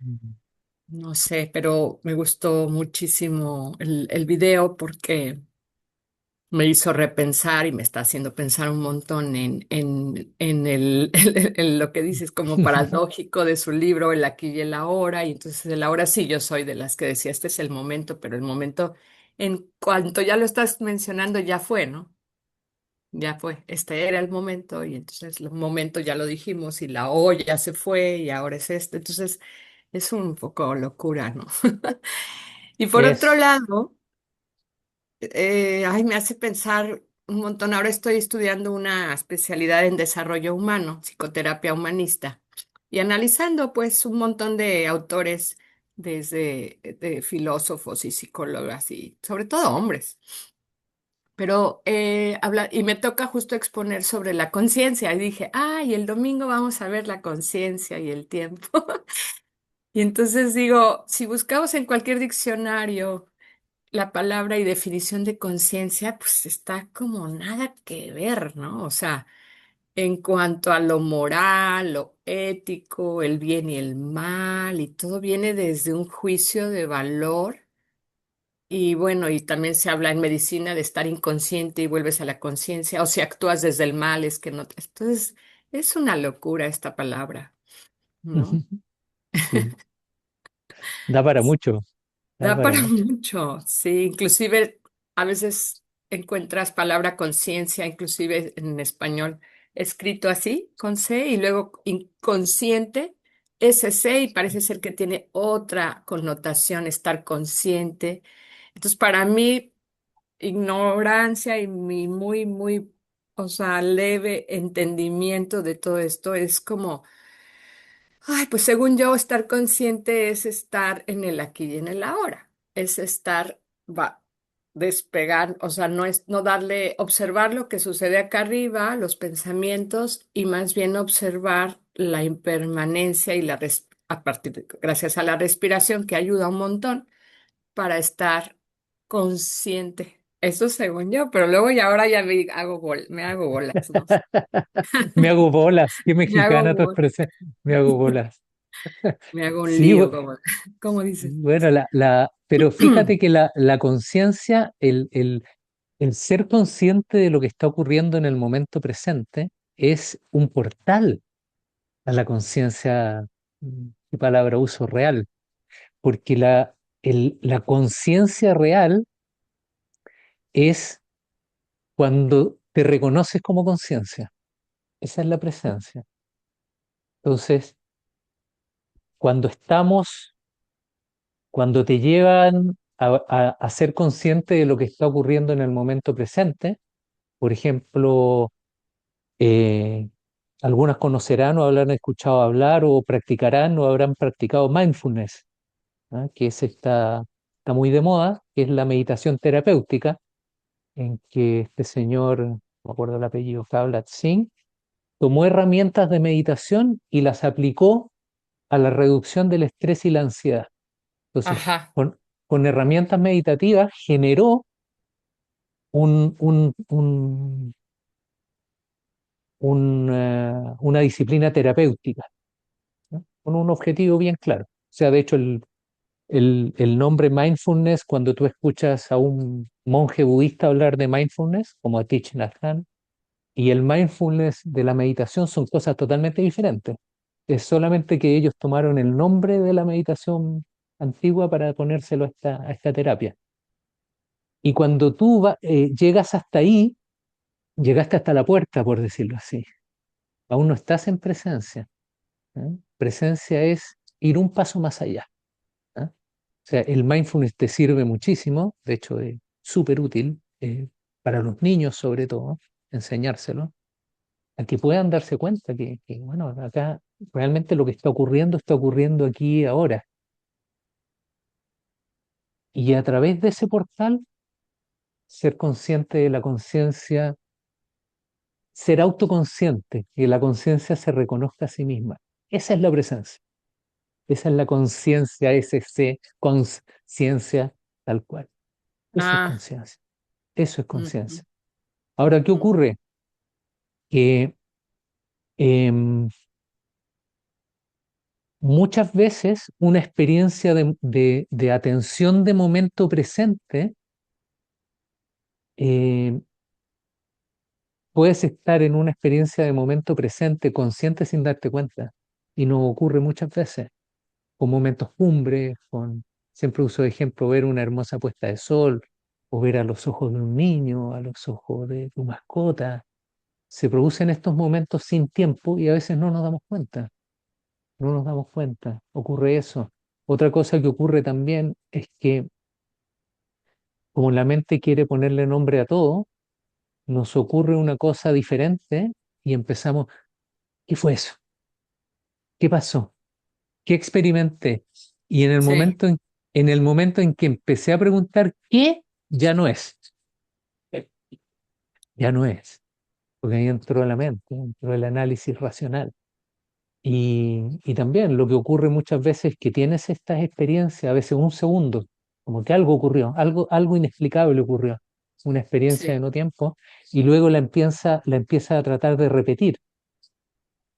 Mm. No sé, pero me gustó muchísimo el video porque me hizo repensar y me está haciendo pensar un montón en en lo que dices como paradójico de su libro, el aquí y el ahora. Y entonces el ahora sí, yo soy de las que decía, este es el momento, pero el momento, en cuanto ya lo estás mencionando, ya fue, ¿no? Ya fue, este era el momento y entonces el momento ya lo dijimos y la O ya se fue y ahora es este. Entonces es un poco locura, ¿no? Y por otro Es, lado... me hace pensar un montón. Ahora estoy estudiando una especialidad en desarrollo humano, psicoterapia humanista, y analizando pues un montón de autores, desde de filósofos y psicólogas y sobre todo hombres. Pero y me toca justo exponer sobre la conciencia. Y dije, ay, el domingo vamos a ver la conciencia y el tiempo. Y entonces digo, si buscamos en cualquier diccionario la palabra y definición de conciencia, pues está como nada que ver, ¿no? O sea, en cuanto a lo moral, lo ético, el bien y el mal, y todo viene desde un juicio de valor. Y bueno, y también se habla en medicina de estar inconsciente y vuelves a la conciencia, o si actúas desde el mal, es que no. Entonces, es una locura esta palabra, ¿no? sí, da para mucho, da Da para para mucho. mucho, sí, inclusive a veces. encuentras palabra conciencia, inclusive en español, escrito así, con C, y luego inconsciente, SC, y parece ser que tiene otra connotación, estar consciente. Entonces, para mí, ignorancia y mi muy, o sea, leve entendimiento de todo esto es como, ay, pues según yo, estar consciente es estar en el aquí y en el ahora, es estar, va, despegar, o sea, no es no darle, observar lo que sucede acá arriba, los pensamientos, y más bien observar la impermanencia y a partir gracias a la respiración que ayuda un montón para estar consciente. Eso según yo, pero luego y ahora ya me hago bolas, ¿no? Me hago bolas, qué Me hago mexicana tu bolas, expresión, me hago bolas. me hago un Sí, lío, como, como dices. bueno, pero fíjate que la conciencia, el ser consciente de lo que está ocurriendo en el momento presente es un portal a la conciencia, qué palabra uso, real, porque la conciencia real es cuando te reconoces como conciencia, esa es la presencia. Entonces, cuando estamos, cuando te llevan a ser consciente de lo que está ocurriendo en el momento presente, por ejemplo, eh, algunas conocerán o habrán escuchado hablar o practicarán o habrán practicado mindfulness, ¿ah? Que está muy de moda, que es la meditación terapéutica, en que este señor, no me acuerdo el apellido, Kablat Singh, tomó herramientas de meditación y las aplicó a la reducción del estrés y la ansiedad. Entonces, Ajá, con herramientas meditativas generó un, un, un, una disciplina terapéutica, ¿no? Con un objetivo bien claro. O sea, de hecho, el nombre mindfulness, cuando tú escuchas a un monje budista hablar de mindfulness, como a Thich Nhat Hanh, y el mindfulness de la meditación son cosas totalmente diferentes. Es solamente que ellos tomaron el nombre de la meditación antigua para ponérselo a esta terapia. Y cuando tú llegas hasta ahí, llegaste hasta la puerta, por decirlo así. Aún no estás en presencia, ¿eh? Presencia es ir un paso más allá, ¿eh? O sea, el mindfulness te sirve muchísimo, de hecho es súper útil para los niños sobre todo, enseñárselo, a que puedan darse cuenta bueno, acá realmente lo que está ocurriendo aquí y ahora. Y a través de ese portal, ser consciente de la conciencia, ser autoconsciente, que la conciencia se reconozca a sí misma. Esa es la presencia, esa es la conciencia, ese conciencia tal cual. Eso es ah, conciencia, eso es ujú, conciencia. Ahora, ¿qué ujú. ocurre? Que em, muchas veces una experiencia de atención de momento presente, eh, puedes estar en una experiencia de momento presente consciente sin darte cuenta. Y nos ocurre muchas veces, con momentos cumbres, siempre uso de ejemplo, ver una hermosa puesta de sol, o ver a los ojos de un niño, a los ojos de tu mascota. Se producen estos momentos sin tiempo y a veces no nos damos cuenta. No nos damos cuenta, ocurre eso. Otra cosa que ocurre también es que como la mente quiere ponerle nombre a todo, nos ocurre una cosa diferente y empezamos, ¿qué fue eso? ¿Qué pasó? ¿Qué experimenté? Y Sí, en el momento en que empecé a preguntar qué, ya no es, ya no es, porque ahí entró la mente, entró el análisis racional. Y también lo que ocurre muchas veces es que tienes estas experiencias, a veces un segundo, como que algo ocurrió, algo inexplicable ocurrió, una experiencia de sí. no tiempo, y luego la empieza a tratar de repetir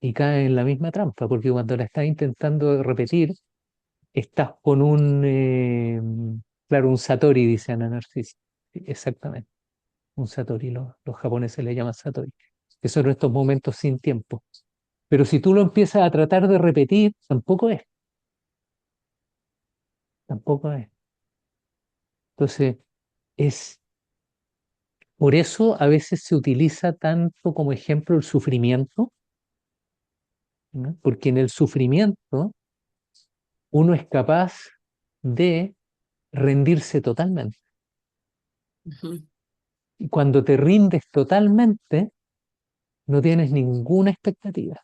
y cae en la misma trampa, porque cuando la estás intentando repetir, estás con claro, un satori, dice Ana Narcisa. Sí, exactamente, un satori, los japoneses le llaman satori, que son estos momentos sin tiempo. Pero si tú lo empiezas a tratar de repetir, tampoco es. Entonces, es, Por eso a veces se utiliza tanto como ejemplo el sufrimiento, ¿no? Porque en el sufrimiento uno es capaz de rendirse totalmente. Ujú. Y cuando te rindes totalmente, no tienes ninguna expectativa.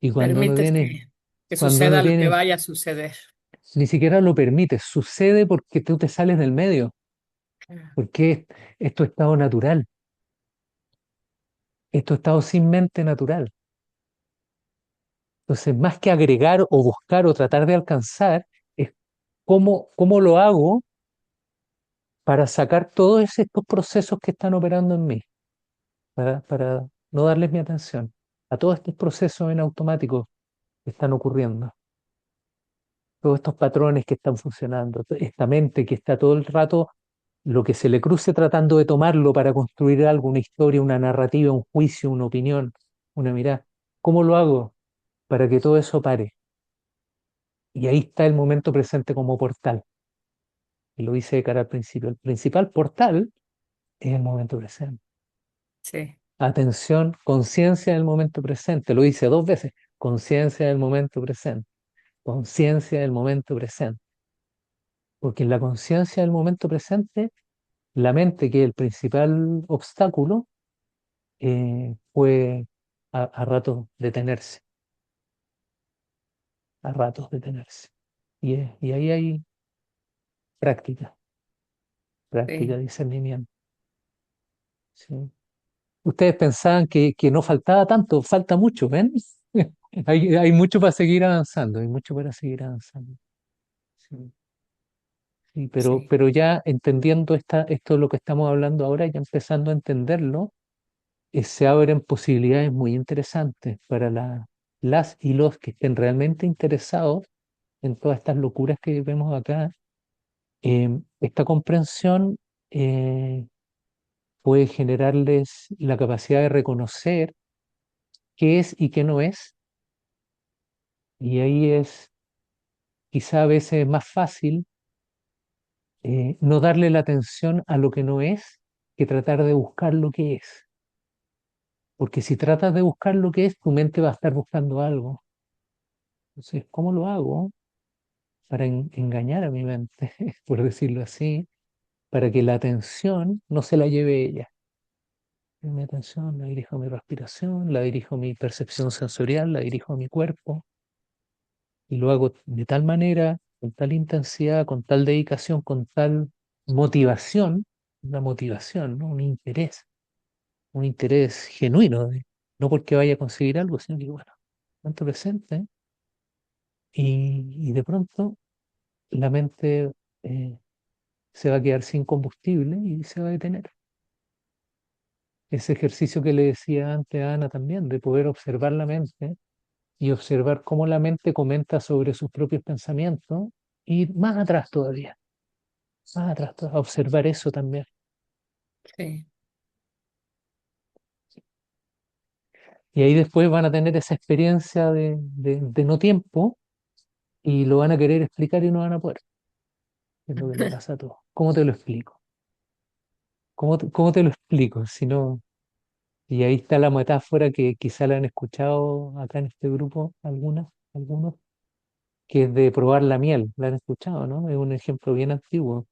Y Permites que cuando no suceda lo que tienes, vaya a suceder. ni siquiera lo permites, sucede porque tú te sales del medio, Ah, porque es tu estado natural, es tu estado sin mente natural. Entonces, más que agregar o buscar o tratar de alcanzar, es cómo lo hago para sacar todos estos procesos que están operando en mí, para no darles mi atención a todos estos procesos en automático que están ocurriendo, todos estos patrones que están funcionando, esta mente que está todo el rato, lo que se le cruce tratando de tomarlo para construir algo, una historia, una narrativa, un juicio, una opinión, una mirada. ¿Cómo lo hago para que todo eso pare? Y ahí está el momento presente como portal. Y lo hice de cara al principio. El principal portal es el momento presente. sí, Atención, conciencia del momento presente. Lo hice dos veces. Conciencia del momento presente. Conciencia del momento presente. Porque en la conciencia del momento presente, la mente, que es el principal obstáculo, puede a ratos detenerse. A ratos detenerse. Y ahí hay práctica, práctica, sí. discernimiento. ¿Sí? Ustedes pensaban que no faltaba tanto, falta mucho, ¿ven? Hay mucho para seguir avanzando, hay mucho para seguir avanzando. Sí, sí, Sí, pero ya entendiendo esto de lo que estamos hablando ahora, ya empezando a entenderlo, se abren posibilidades muy interesantes para las y los que estén realmente interesados en todas estas locuras que vemos acá. Esta comprensión puede generarles la capacidad de reconocer qué es y qué no es, y ahí es quizá a veces más fácil no darle la atención a lo que no es que tratar de buscar lo que es. Porque si tratas de buscar lo que es, tu mente va a estar buscando algo. Entonces, ¿cómo lo hago para engañar a mi mente, por decirlo así, para que la atención no se la lleve ella? Mi atención la dirijo a mi respiración, la dirijo a mi percepción sensorial, la dirijo a mi cuerpo, y lo hago de tal manera, con tal intensidad, con tal dedicación, con tal motivación, una motivación, ¿no? Un interés genuino, no porque vaya a conseguir algo, sino que, bueno, tanto presente, y de pronto la mente eh, se va a quedar sin combustible y se va a detener. Ese ejercicio que le decía antes a Ana también, de poder observar la mente y observar cómo la mente comenta sobre sus propios pensamientos, y más atrás todavía, más atrás, observar eso también. sí. Y ahí después van a tener esa experiencia de no tiempo y lo van a querer explicar y no van a poder. Es lo que le pasa a todos. ¿Cómo te lo explico? ¿Cómo te lo explico? Si no, y ahí está la metáfora que quizá la han escuchado acá en este grupo, algunos, que es de probar la miel. La han escuchado, ¿no? Es un ejemplo bien antiguo,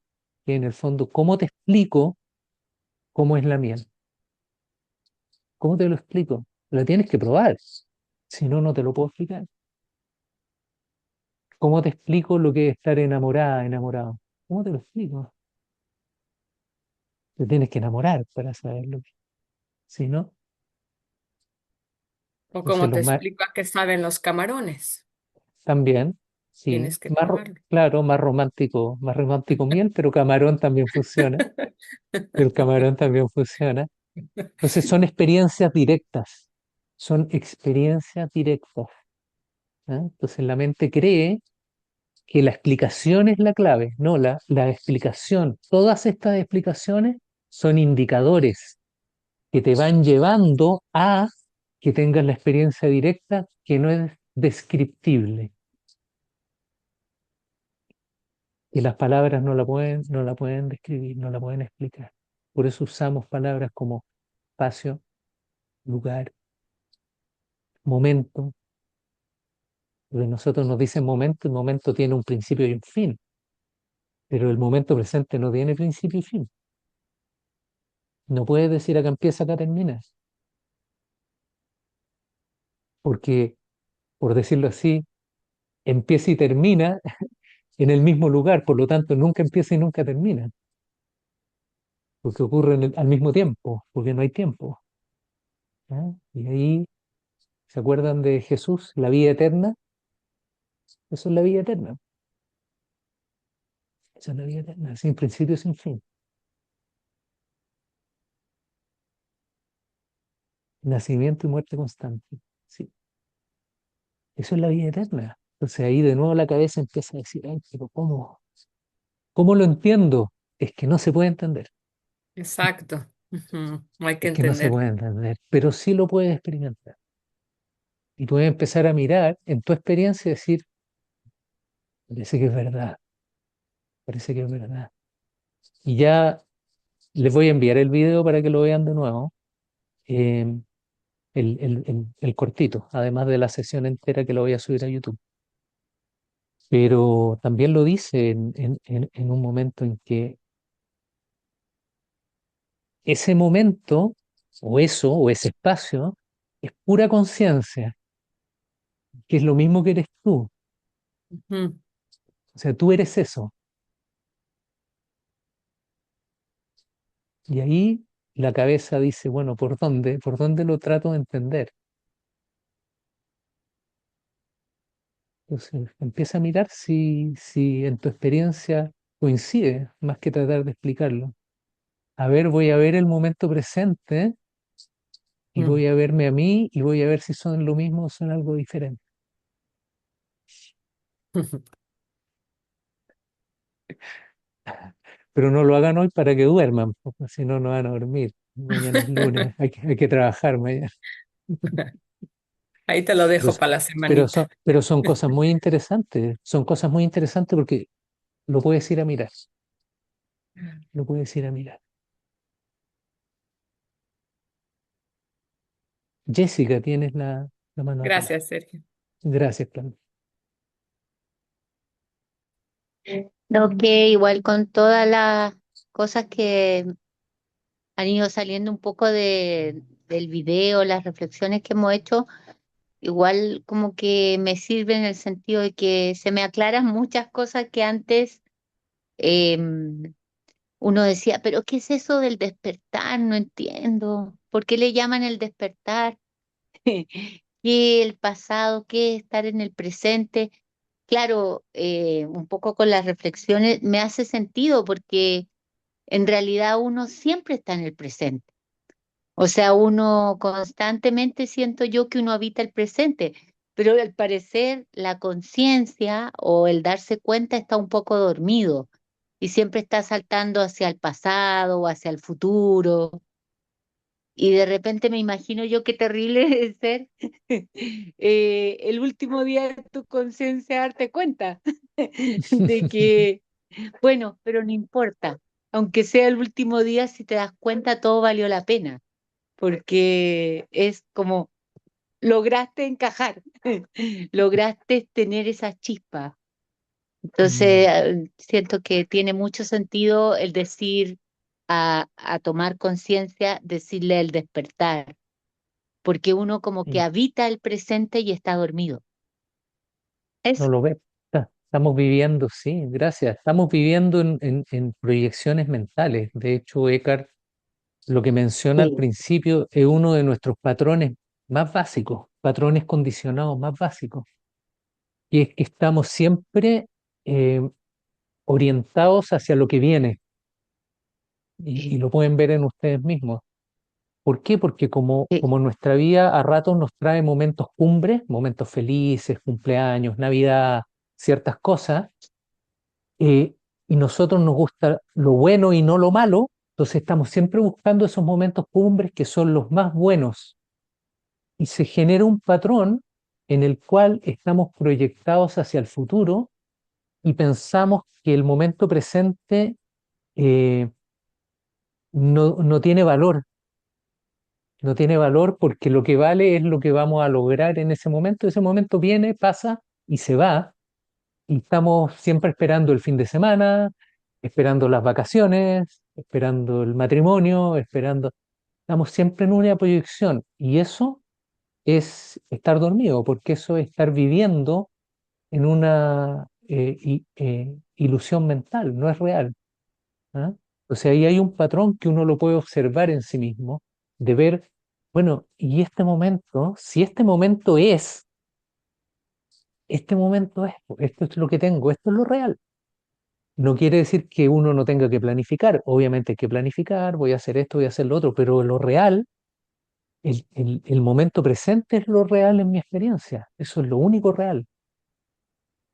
que en el fondo, ¿cómo te explico cómo es la miel? ¿Cómo te lo explico? La tienes que probar. Si no, no te lo puedo explicar. ¿Cómo te explico lo que es estar enamorada, enamorado? ¿Cómo te lo explico? Te tienes que enamorar para saberlo. Si no, O entonces como te explico a qué saben los camarones. también, sí, Tienes que probarlo. claro, más romántico miel, pero camarón también funciona. El camarón también funciona. Entonces son experiencias directas, son experiencias directas. ¿Ah? Entonces la mente cree que la explicación es la clave. No, la explicación, todas estas explicaciones son indicadores que te van llevando a que tengas la experiencia directa que no es descriptible, que las palabras no la pueden describir, no la pueden explicar. Por eso usamos palabras como espacio, lugar, momento. Porque nosotros nos dicen momento, el momento tiene un principio y un fin, pero el momento presente no tiene principio y fin. No puedes decir acá empieza, acá termina, porque, por decirlo así, empieza y termina en el mismo lugar, por lo tanto nunca empieza y nunca termina, porque ocurre al mismo tiempo, porque no hay tiempo. ¿Ah? Y ahí, ¿se acuerdan de Jesús, la vida eterna? Eso es la vida eterna, eso es la vida eterna, sin principio, sin fin. Nacimiento y muerte constante. Sí, eso es la vida eterna. Entonces ahí de nuevo la cabeza empieza a decir, ay, pero ¿cómo lo entiendo? Es que no se puede entender, Exacto. Ujú. No hay que es que no se entender. puede entender, pero sí lo puedes experimentar. Y puedes empezar a mirar en tu experiencia y decir, parece que es verdad, parece que es verdad. Y ya les voy a enviar el video para que lo vean de nuevo, eh, el cortito, además de la sesión entera que lo voy a subir a YouTube. Pero también lo dice en un momento en que ese momento, o eso, o ese espacio, es pura conciencia, que es lo mismo que eres tú. Ujú. O sea, tú eres eso. Y ahí la cabeza dice, bueno, ¿por dónde? ¿Por dónde lo trato de entender? Entonces, empieza a mirar si en tu experiencia coincide, más que tratar de explicarlo. A ver, voy a ver el momento presente y Mm. voy a verme a mí y voy a ver si son lo mismo o son algo diferente. Pero no lo hagan hoy para que duerman, porque si no, no van a dormir. Mañana es lunes, hay que trabajar mañana. Ahí te lo Pero, dejo s- para la pero semanita. son cosas muy interesantes, son cosas muy interesantes porque lo puedes ir a mirar, lo puedes ir a mirar. Jessica, tienes la mano arriba. Gracias, Sergio. Gracias, Clara. No, que igual con todas las cosas que han ido saliendo un poco del video, las reflexiones que hemos hecho, igual como que me sirve en el sentido de que se me aclaran muchas cosas que antes eh, uno decía, pero ¿qué es eso del despertar? No entiendo. ¿Por qué le llaman el despertar? ¿Qué el pasado? ¿Qué estar en el presente? Claro, un poco con las reflexiones me hace sentido porque en realidad uno siempre está en el presente. O sea, uno constantemente siento yo que uno habita el presente, pero al parecer la conciencia o el darse cuenta está un poco dormido y siempre está saltando hacia el pasado o hacia el futuro. Y de repente me imagino yo qué terrible es ser el último día de tu conciencia darte cuenta de que, bueno, pero no importa. Aunque sea el último día, si te das cuenta, todo valió la pena, porque es como lograste encajar, lograste tener esa chispa. Entonces, Mm, siento que tiene mucho sentido el decir a tomar conciencia, decirle el despertar, porque uno como que sí, habita el presente y está dormido. no Eso. lo ves. Estamos viviendo, sí, gracias. Estamos viviendo en proyecciones mentales. De hecho, Eckhart lo que menciona al Sí. principio es uno de nuestros patrones más básicos, patrones condicionados más básicos. Y es que estamos siempre eh, orientados hacia lo que viene. Y lo pueden ver en ustedes mismos. ¿Por qué? Porque Sí. como nuestra vida a ratos nos trae momentos cumbres, momentos felices, cumpleaños, Navidad, ciertas cosas, eh, y nosotros nos gusta lo bueno y no lo malo, entonces estamos siempre buscando esos momentos cumbres que son los más buenos. Y se genera un patrón en el cual estamos proyectados hacia el futuro y pensamos que el momento presente eh, no tiene valor. No tiene valor porque lo que vale es lo que vamos a lograr en ese momento. Ese momento viene, pasa y se va. Y estamos siempre esperando el fin de semana, esperando las vacaciones, esperando el matrimonio, esperando. Estamos siempre en una proyección. Y eso es estar dormido, porque eso es estar viviendo en una ilusión mental, no es real. ¿Ah? O sea, ahí hay un patrón que uno lo puede observar en sí mismo, de ver, bueno, y este momento, si este momento es, esto es lo que tengo, esto es lo real. No quiere decir que uno no tenga que planificar, obviamente hay que planificar, voy a hacer esto, voy a hacer lo otro, pero lo real, el momento presente es lo real en mi experiencia, eso es lo único real.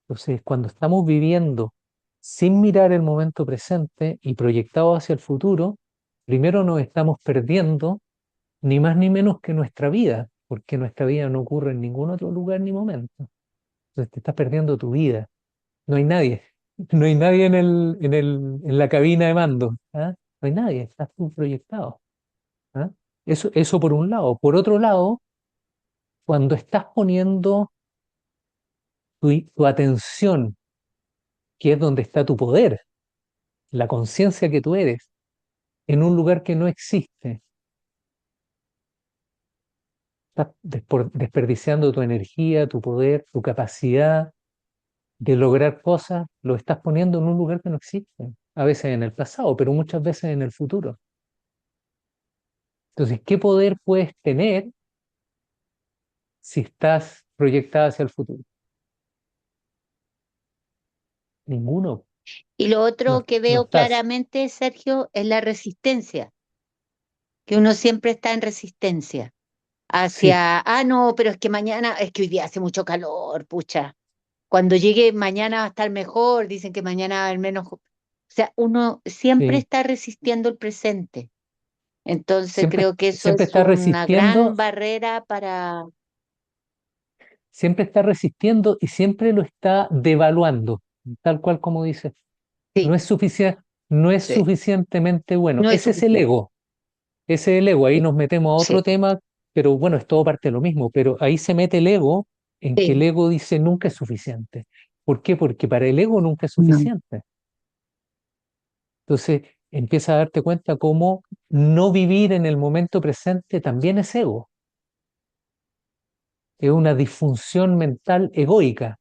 Entonces, cuando estamos viviendo sin mirar el momento presente y proyectados hacia el futuro, primero nos estamos perdiendo ni más ni menos que nuestra vida, porque nuestra vida no ocurre en ningún otro lugar ni momento. Entonces te estás perdiendo tu vida. No hay nadie. No hay nadie en la cabina de mando. ¿Ah? No hay nadie. Estás tú proyectado. ¿Ah? Eso por un lado. Por otro lado, cuando estás poniendo tu atención, que es donde está tu poder, la conciencia que tú eres, en un lugar que no existe, estás desperdiciando tu energía, tu poder, tu capacidad de lograr cosas, lo estás poniendo en un lugar que no existe. A veces en el pasado, pero muchas veces en el futuro. Entonces, ¿qué poder puedes tener si estás proyectada hacia el futuro? Ninguno. Y lo No, otro que no veo estás. claramente, Sergio, es la resistencia, que uno siempre está en resistencia Sí, hacia, no, pero es que mañana, es que hoy día hace mucho calor, pucha. Cuando llegue mañana va a estar mejor, dicen que mañana va a haber menos. O sea, uno siempre sí. está resistiendo el presente. Entonces Siempre, creo que eso siempre es está una gran resistiendo, barrera para... siempre está resistiendo y siempre lo está devaluando, tal cual como dices. No Sí, es no es sí, suficientemente bueno. no es Ese es el suficiente. ego. Ese es el ego. Ahí Sí, nos metemos a otro sí, tema, pero bueno, es todo parte de lo mismo. Pero ahí se mete el ego en que el sí. ego dice nunca es suficiente. ¿Por qué? Porque para el ego nunca es No. suficiente. Entonces empieza a darte cuenta cómo no vivir en el momento presente también es ego. Es una disfunción mental egoica.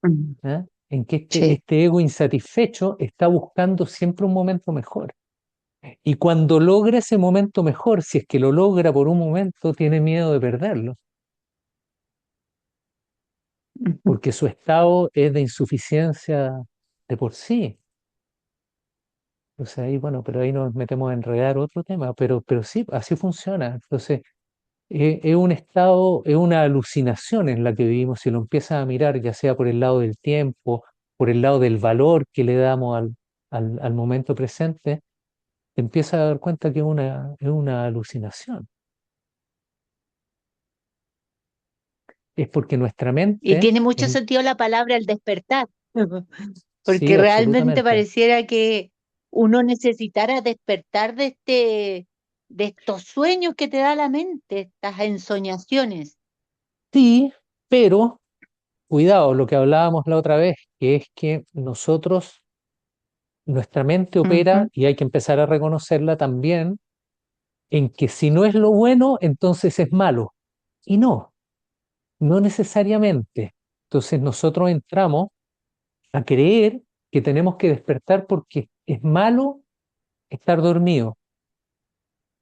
Mm, ¿Ah? En que sí. este ego insatisfecho está buscando siempre un momento mejor. Y cuando logra ese momento mejor, si es que lo logra por un momento, tiene miedo de perderlo, Ujú. porque su estado es de insuficiencia de por sí. O sea, ahí, bueno, pero ahí nos metemos a enredar otro tema, pero sí, así funciona. Entonces, es un estado, es una alucinación en la que vivimos, si lo empiezas a mirar, ya sea por el lado del tiempo, por el lado del valor que le damos al momento presente, te empiezas a dar cuenta que es una alucinación. Es porque nuestra Y mente, tiene mucho sentido la palabra el despertar, porque sí, realmente absolutamente. pareciera que uno necesitara despertar de estos sueños que te da la mente, estas ensoñaciones. Sí, pero cuidado, lo que hablábamos la otra vez, que es que nosotros, nuestra mente opera, Ujú, y hay que empezar a reconocerla también, en que si no es lo bueno, entonces es malo. Y no, no necesariamente. Entonces nosotros entramos a creer que tenemos que despertar porque es malo estar dormido.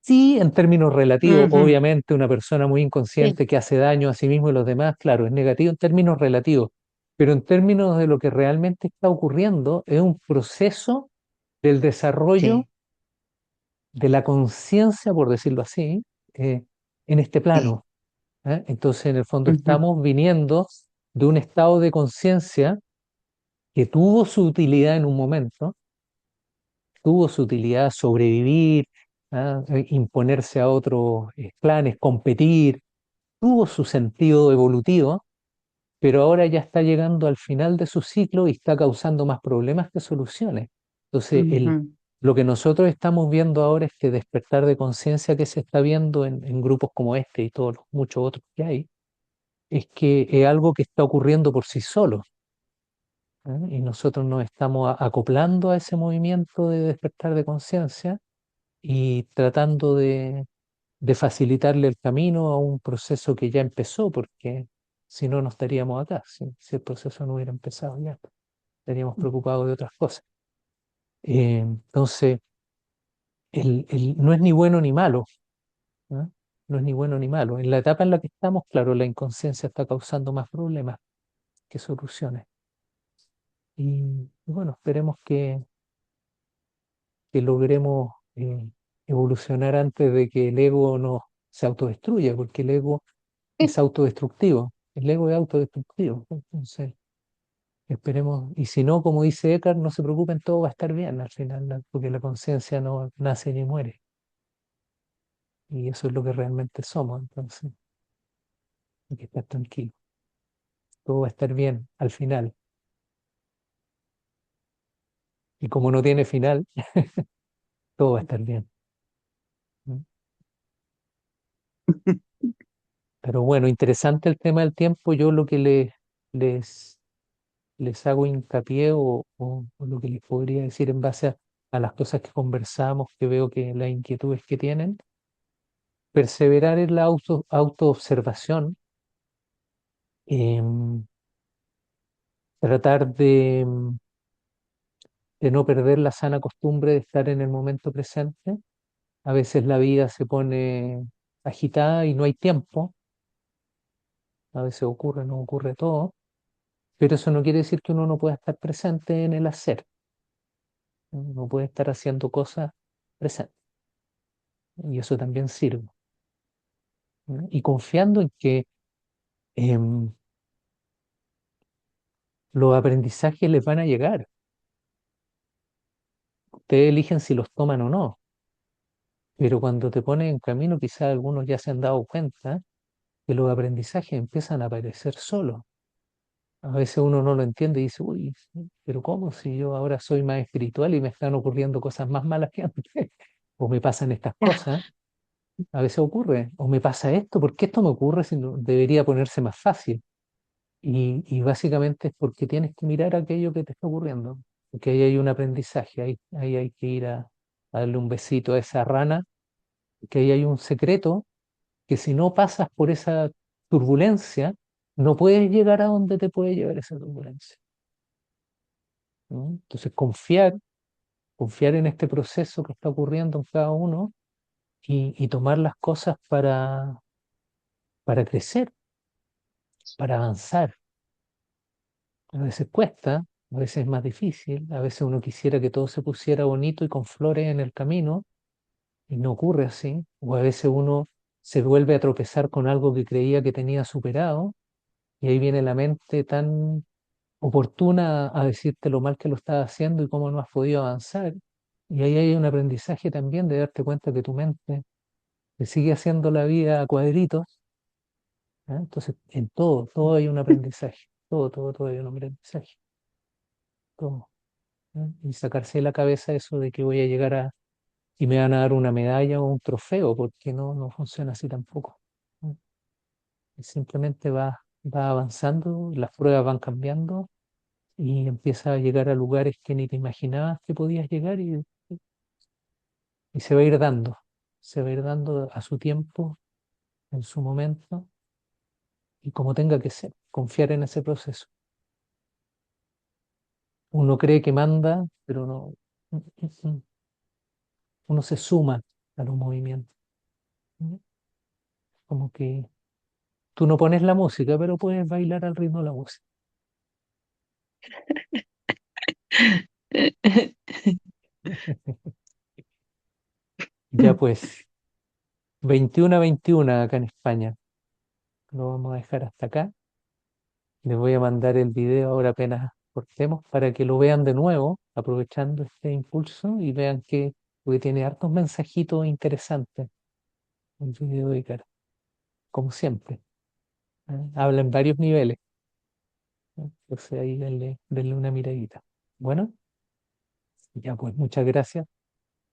Sí, en términos relativos, ujú, obviamente una persona muy sí, inconsciente que hace daño a sí mismo y los demás, claro, es negativo en términos relativos, pero en términos de lo que realmente está ocurriendo, es un proceso del desarrollo sí, de la conciencia, por decirlo así, en este sí. plano. Entonces, en el fondo, Ujú, estamos viniendo de un estado de conciencia que tuvo su utilidad en un momento, tuvo su utilidad sobrevivir, imponerse a otros clanes, competir, tuvo su sentido evolutivo, pero ahora ya está llegando al final de su ciclo y está causando más problemas que soluciones. Entonces, ujú. Lo que nosotros estamos viendo ahora, este despertar de conciencia que se está viendo en grupos como este y todos los muchos otros que hay, es que es algo que está ocurriendo por sí solo, ¿eh? Y nosotros nos estamos acoplando a ese movimiento de despertar de conciencia y tratando de facilitarle el camino a un proceso que ya empezó, porque si no, no estaríamos acá, si el proceso no hubiera empezado ya, estaríamos preocupados de otras cosas. Entonces, no es ni bueno ni malo, ¿no? No es ni bueno ni malo. En la etapa en la que estamos, claro, la inconsciencia está causando más problemas que soluciones. Y bueno, esperemos que logremos evolucionar antes de que el ego no se autodestruya, porque el ego es autodestructivo. El ego es autodestructivo. Entonces, esperemos, y si no, como dice Eckhart, no se preocupen, todo va a estar bien al final, porque la conciencia no nace ni muere. Y eso es lo que realmente somos. Entonces, hay que estar tranquilo. Todo va a estar bien al final. Y como no tiene final, todo va a estar bien. ¿No? Pero bueno, interesante el tema del tiempo. Yo lo que les, les hago hincapié o lo que les podría decir en base a las cosas que conversamos, que veo que las inquietudes que tienen, perseverar en la autoobservación, em, tratar de no perder la sana costumbre de estar en el momento presente. A veces la vida se pone agitada y no hay tiempo, a veces ocurre, no ocurre todo, pero eso no quiere decir que uno no pueda estar presente en el hacer, ¿no? Uno puede estar haciendo cosas presentes y eso también sirve, ¿no? Y confiando en que em, los aprendizajes les van a llegar. Ustedes eligen si los toman o no, pero cuando te pones en camino, quizás algunos ya se han dado cuenta que los aprendizajes empiezan a aparecer solos. A veces uno no lo entiende y dice, uy, sí, pero ¿cómo si yo ahora soy más espiritual y me están ocurriendo cosas más malas que antes? O me pasan estas cosas, a veces ocurre, o me pasa esto, ¿por qué esto me ocurre si debería ponerse más fácil? Y básicamente es porque tienes que mirar aquello que te está ocurriendo, porque ahí hay un aprendizaje, ahí hay que ir a darle un besito a esa rana, que ahí hay un secreto que si no pasas por esa turbulencia, no puedes llegar a donde te puede llevar esa turbulencia, ¿no? Entonces confiar en este proceso que está ocurriendo en cada uno y tomar las cosas para crecer, para avanzar. A veces cuesta, a veces es más difícil, a veces uno quisiera que todo se pusiera bonito y con flores en el camino y no ocurre así, o a veces uno se vuelve a tropezar con algo que creía que tenía superado y ahí viene la mente tan oportuna a decirte lo mal que lo estás haciendo y cómo no has podido avanzar. Y ahí hay un aprendizaje también de darte cuenta que tu mente te sigue haciendo la vida a cuadritos, ¿eh? Entonces, en todo hay un aprendizaje, todo hay un aprendizaje, todo, ¿eh? Y sacarse de la cabeza eso de que voy a llegar y me van a dar una medalla o un trofeo, porque no funciona así tampoco, ¿eh? Y simplemente va avanzando, las pruebas van cambiando y empieza a llegar a lugares que ni te imaginabas que podías llegar y se va a ir dando a su tiempo, en su momento y como tenga que ser, confiar en ese proceso. Uno cree que manda, pero no, uno se suma a los movimientos, ¿no? Como que tú no pones la música, pero puedes bailar al ritmo de la música. Ya pues, 21 a 21 acá en España. Lo vamos a dejar hasta acá. Les voy a mandar el video ahora apenas cortemos para que lo vean de nuevo, aprovechando este impulso y vean que, porque tiene hartos mensajitos interesantes el video de cara, como siempre, ¿eh? Habla en varios niveles, ¿eh? Entonces ahí denle una miradita. Bueno, ya pues muchas gracias.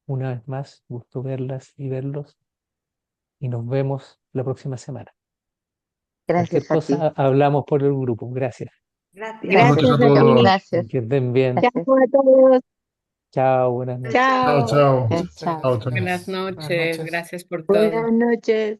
Una vez más, gusto verlas y verlos y nos vemos la próxima semana. Cualquier Gracias a ti. cosa, hablamos por el grupo. Gracias. Buenas Gracias noches a a ti. todos. Gracias. Que estén bien. Gracias. Chao a todos. Chao, buenas noches. Chao, Chao. chao. Chao. Chao, chao. Buenas Buenas noches, noches. gracias por todo. Buenas noches.